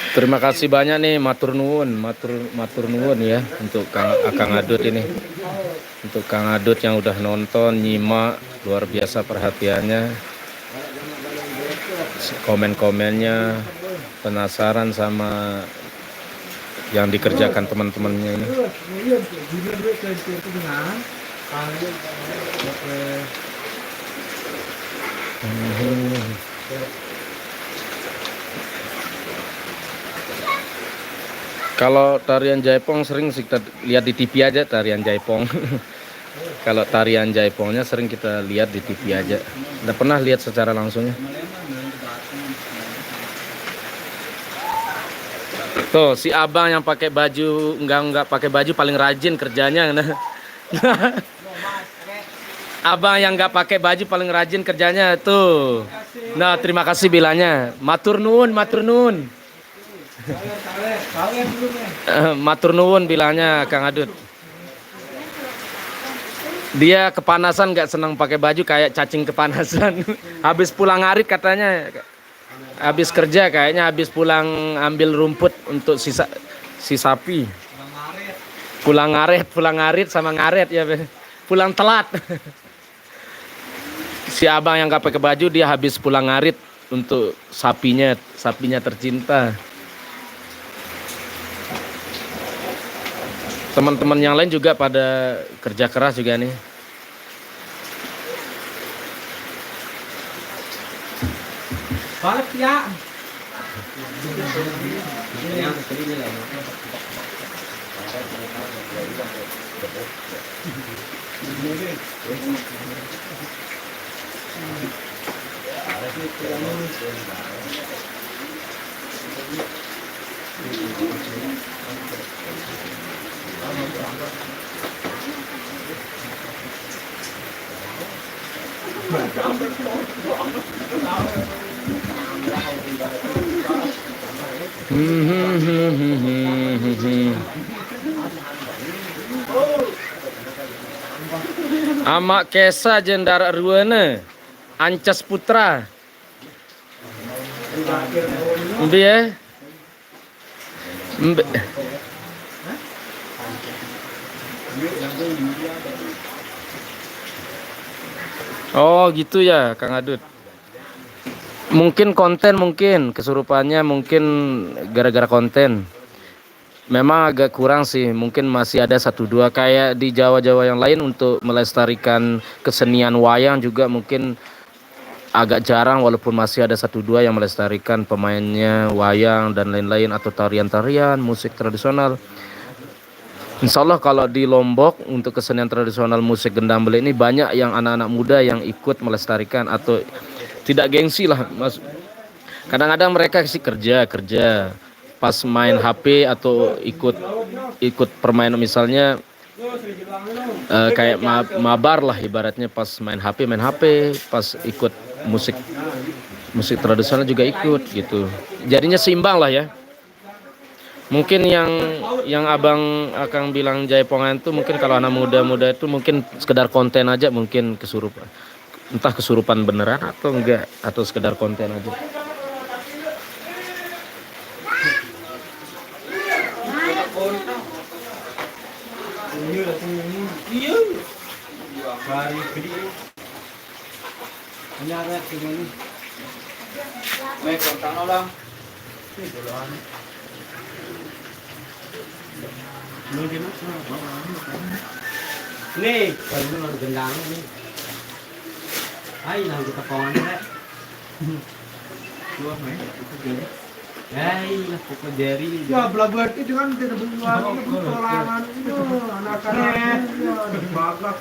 Terima kasih banyak nih, matur nuwun ya untuk Kang Adut ini. Untuk Kang Adut yang udah nonton, nyimak, luar biasa perhatiannya. Komen-komennya, penasaran sama yang dikerjakan teman-temannya ini. Kalau tarian Jaipong sering sih kita lihat di TV aja, tarian Jaipong. Kalau tarian Jaipongnya sering kita lihat di TV aja. Nggak pernah lihat secara langsungnya. Tuh, si abang yang pakai baju, enggak pakai baju paling rajin kerjanya. Abang yang nggak pakai baju paling rajin kerjanya tuh. Nah, terima kasih bilangnya. Matur nuwun. Matur nuwun bilangnya Kang Adut. Dia kepanasan, nggak senang pakai baju, kayak cacing kepanasan. Habis pulang ngarit katanya, habis kerja kayaknya, habis pulang ambil rumput untuk si sapi. Pulang ngarit sama ngaret ya, pulang telat. Si abang yang nggak pakai baju, dia habis pulang ngarit untuk sapinya tercinta. Teman-teman yang lain juga pada kerja keras juga nih. Balik ya. Amak Kesa Jendara Ruana Ancas Putra. Mbi ya. Oh gitu ya Kang Adut. Mungkin konten mungkin kesurupannya mungkin gara-gara konten. Memang agak kurang sih, mungkin masih ada satu dua kayak di Jawa-Jawa yang lain untuk melestarikan kesenian wayang juga mungkin agak jarang walaupun masih ada satu dua yang melestarikan pemainnya wayang dan lain-lain atau tarian-tarian musik tradisional. Insya Allah kalau di Lombok untuk kesenian tradisional musik gendang beli ini banyak yang anak-anak muda yang ikut melestarikan atau tidak gengsi lah mas. Kadang-kadang mereka sih kerja pas main HP atau ikut permainan misalnya kayak mabar lah ibaratnya pas main HP pas ikut musik tradisional juga ikut gitu. Jadinya seimbang lah ya. Mungkin yang abang akan bilang Jaipongan itu mungkin kalau anak muda-muda itu mungkin sekedar konten aja mungkin kesurupan. Entah kesurupan beneran atau enggak atau sekedar konten aja. Iya. Bari gede. Ini ada gimana? Baik, kontak orang. Nih, baru mau gendang nih. Ay, nang kita kawan rek. Dua main, itu gini. Ay, lah pokok jari. Ya, belabuat itu kan tidak berjuang itu pelangan itu anak-anak di bagak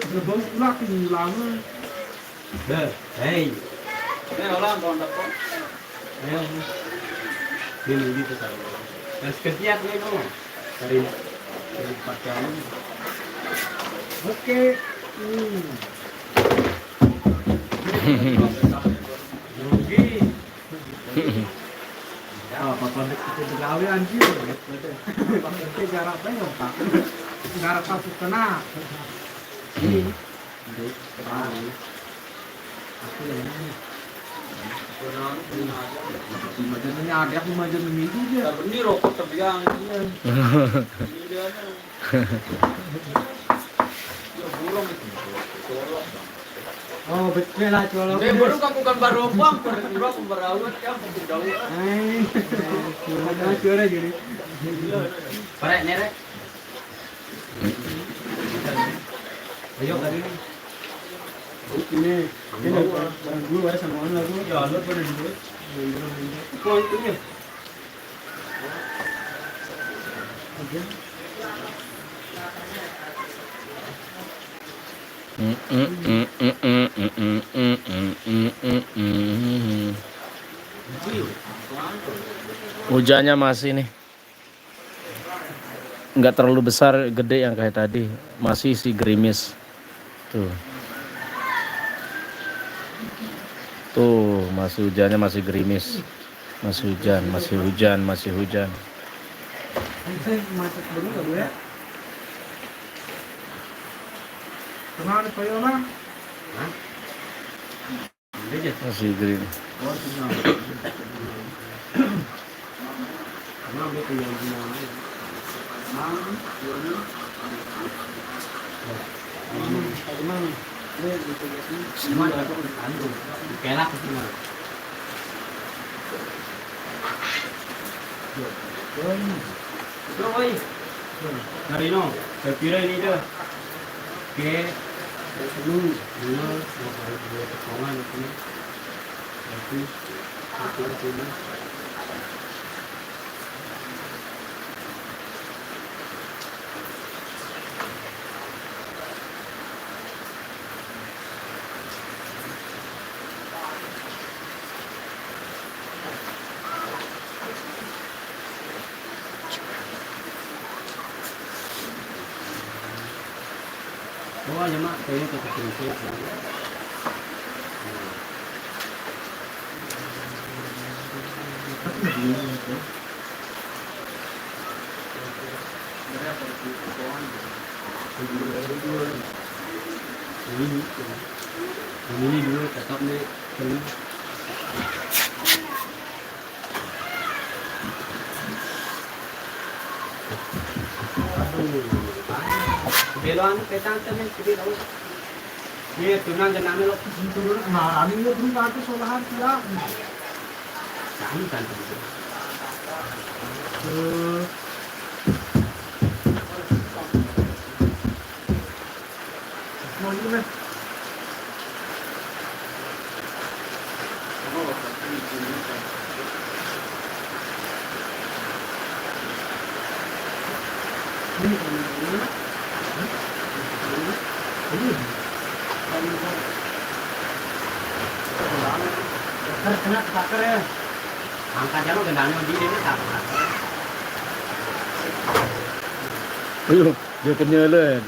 lebih pulak hilang. Dah, hey. Ini orang kontak kok. Ayo. Ini gitu saya. Mas ketiak nih kamu. Dari pacaran. Oke. Apa kontak itu begawe anjir. Pakai jarak banyak Pak. Jarak pasuk kena. Ini ada aku majan minggu dia. Ini rokok terbiang. Oh, betul lah colok. Baru kamu kan baru bang, baru berawat ya, jauh. Ada juara jadi. Parek nerek. Ayo kali ini. Ini gue ada sama orang lagu. Ya, lu pada di bawah. Poinnya. Hujannya masih nih, nggak terlalu besar, gede yang kayak tadi, masih si gerimis tuh masih hujannya, masih gerimis, masih hujan. Saya macet dulu nggak boleh. Kenal nih Toyota? masih gerimis. Kelak semua. Oi. Karino, kira ini dah. Oke. Dulu mau buat potongan ini. Tapi itu. Oh, ya mak, kayaknya tetap prinsip. Ini dulu tetap nih. beloan petang temen sidi tahu. Ini tunan jename lo Turun nah ini dia berubah ke solahan tidak. kami kan begitu. Mau ini mah. Kena takar ya. Angkat jalan gendangnya di ini takar. Ayo, dia kenyalan.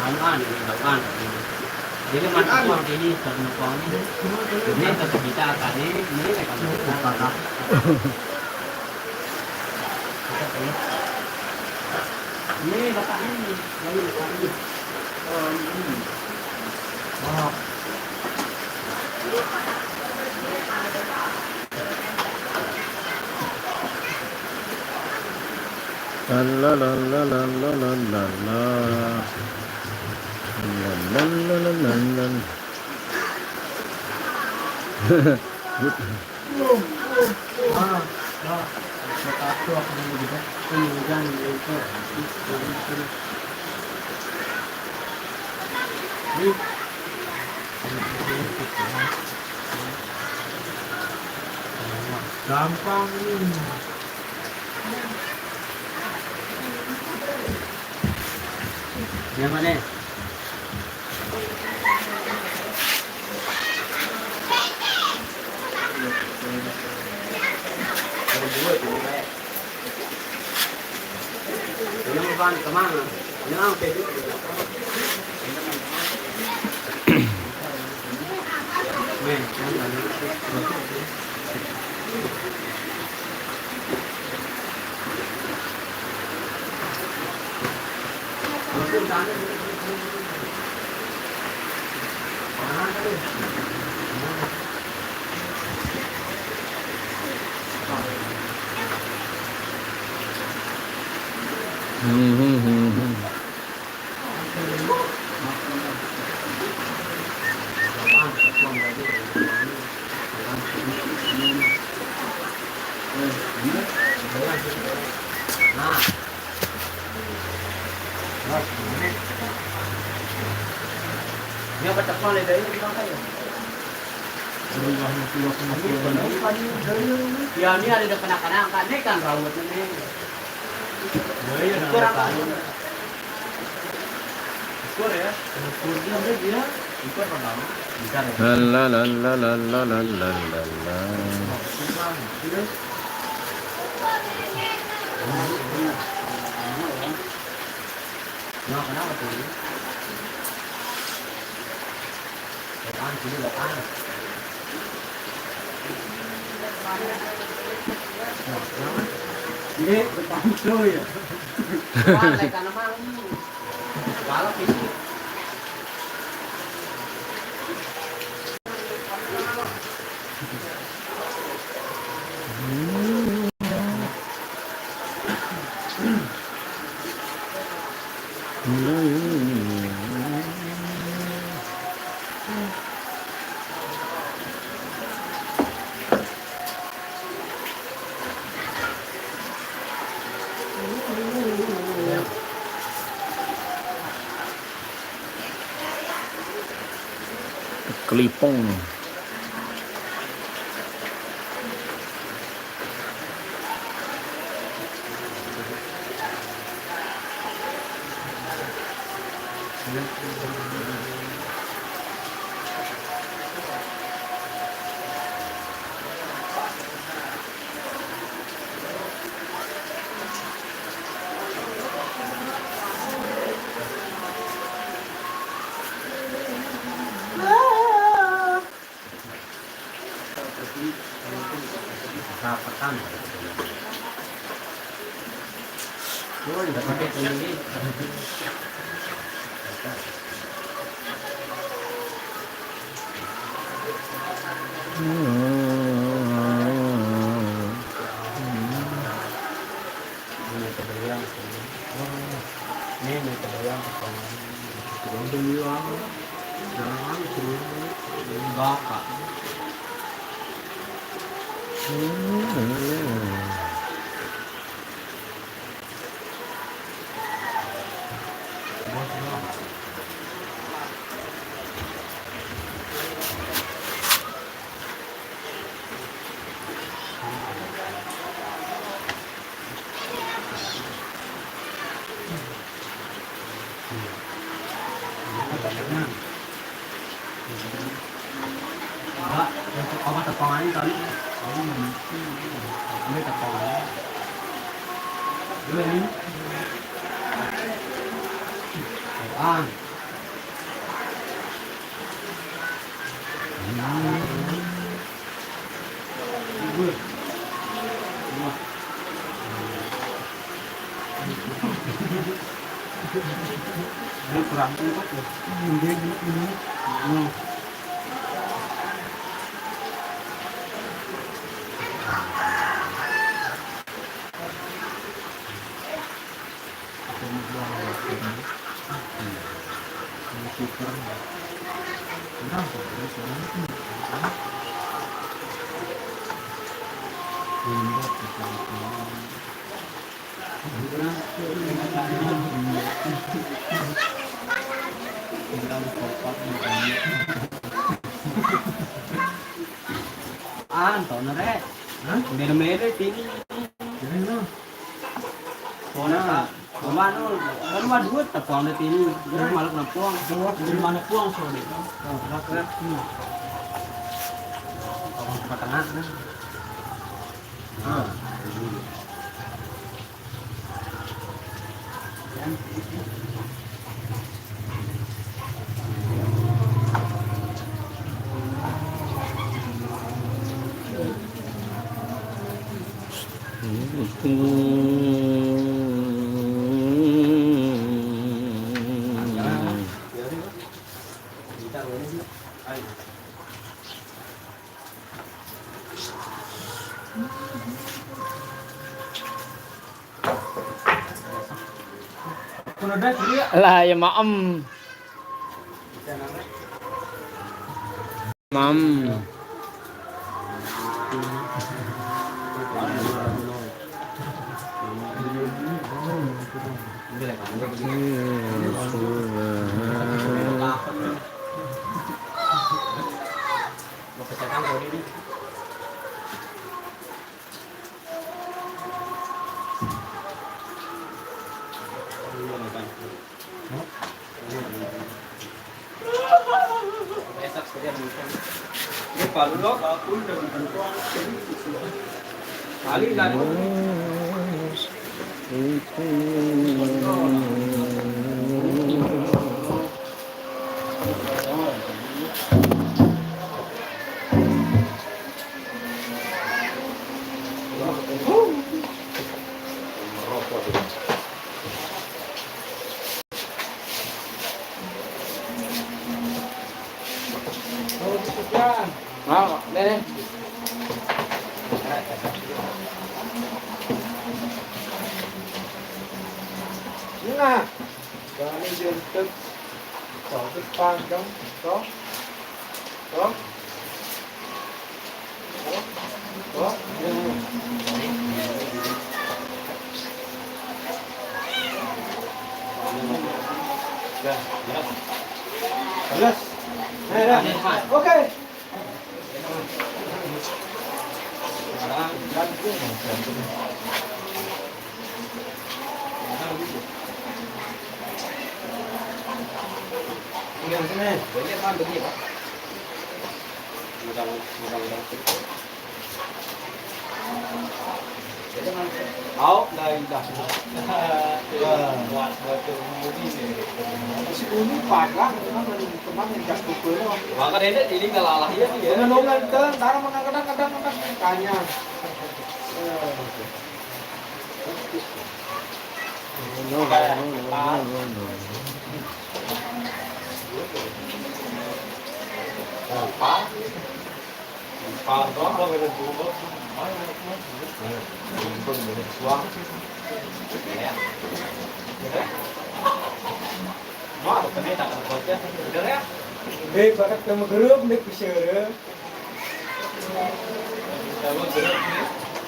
Aman ini depan. Jadi mana uang ini terus uang ini tetap kita akan ini kayak ini bapak ini lalu bapak ini. La la la la la la la la la. La la la la la. Gampang ini. Yang mana? Yang bukan kemana? Yang pedut. Men, yang mana? Yang bertepuan dari itu kita tahu. Ya ini ada kena-kena kan ini kan rawat ini. Kurang Kur ya. Kurnya udah dia ikut pertama. Bisa ya. La la la la la la la la la. Nah, kenapa tuh? Depan sini depan. Ini depan tuh ya. Wah, lekan nama. Balap ini. Kelipong. Rapatan. Oh, udah pakai ini. Ini kebayang sih. Ini kebayang apa? Kurang bilang, jangan kurang. Bakak. Apa tepangan tadi? Ini tepangan. Ini. Ah. Ini kurang cukup ya. Ini. Anton rek. Udah nemere tinggi. Pona, kemana? Kan mah duit tepung di sini. Dia malah kena puang. Di mana puang soalnya? Rakyat ini. Orang tengah kan. Lah ya maem. Mam. Kali kan. Mau, deh. Nah, jangan diuntuk. Có depan dong, có, có, có. Jelas. Oke. Yang sini, banyak kan begini, Pak. Mudah-mudahan. Out dari dah. Ya, buat mobil ni. Si Uni pakai, teman yang gas kukur. Maka ini ngalalah ya dia. Menolongan tu, darah kadang-kadang tanya. Kalau doang lo beda dulu. Suang. Ya. Mau kene tak kerja. Udah ya. Bakat kamu gerup nih pisau. Kalau gerak ni,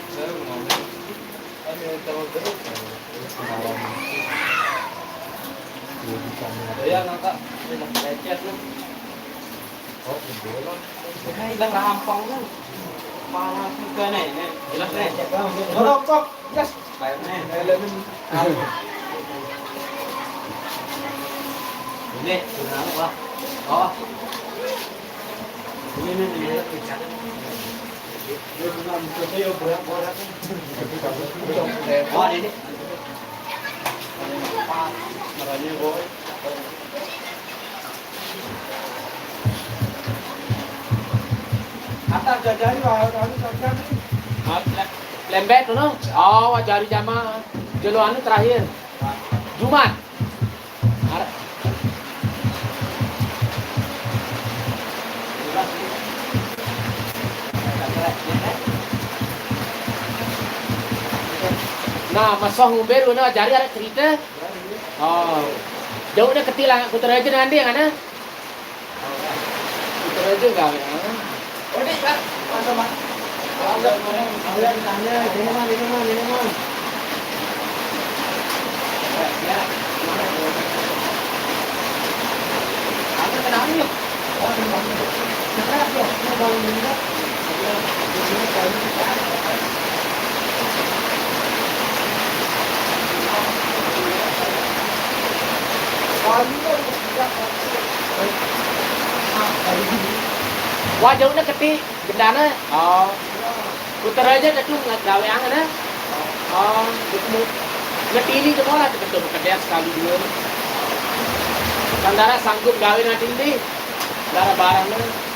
saya ngomong. Ada kalau gerak. Ya nangka, lecet lu. Oh, bola. Hilang rampang lu. Malah juga nih, jelas nih. Rokok, gas. Nih, ini sudah apa? Oh. Ini pijat. Oh, ini. Marahnya boy. Atas jajari harus jajari. Lembek tu no. Oh, wajari jama jeluan terakhir. Jumat. Nah, masuk ngumber guna jari ada cerita. Oh. Jauh dah ketilang aku teraja nanti yang ana. Teraja enggak ya. Oh, ini kan sama. Awalnya tanya, ini mana? Ya. Aku kenal ni. Oh, ini mana? Sekarang tu, mau bangun ni tak? Wah jauh dah keti gendana. Oh. Putar aja dah tu gawe ang ana. Oh, ketemu. Ngetini semua lah ketemu kerja sekali dua. Sandara sanggup gawe nanti ni. Dara barang ni.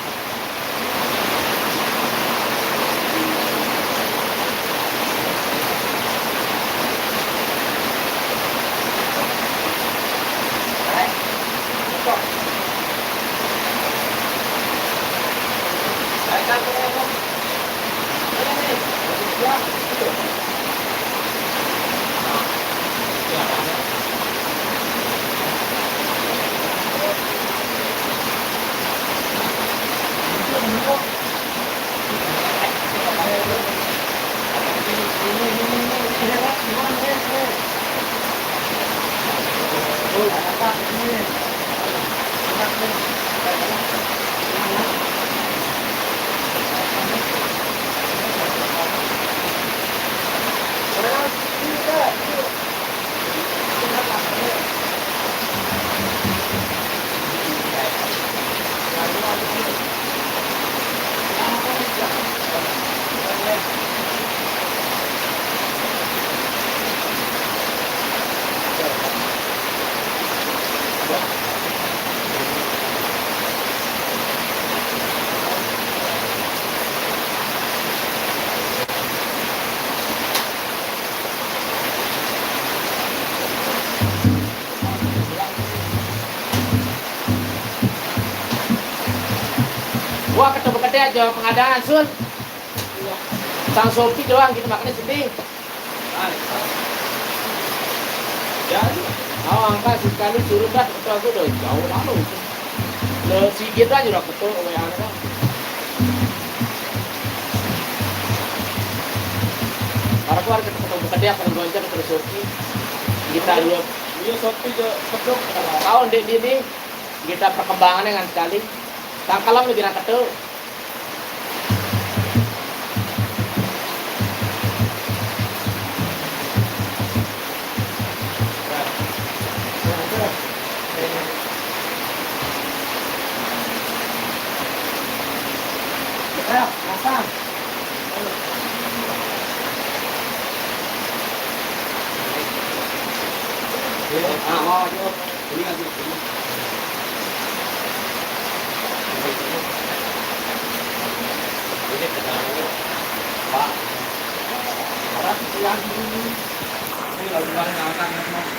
Wah ketemu kedai aja pengadaan Sun. Sang Sopi doang kita makannya sedih. Jadi, Oh angka sekali suruh dah ketua aku udah jauh lalu. Le sigit aja udah ketua WA dah. Para keluar kita ketemu kedai akan gonjang terus Sopi. Kita dua dia sopi je pedok. tahun di kita perkembangannya dengan sekali. Tangkalam lebih nak ketua. Pasang. Mau je. Ini kan ini. Ini kedatangan Pak. Orang yang ini lagi barang akan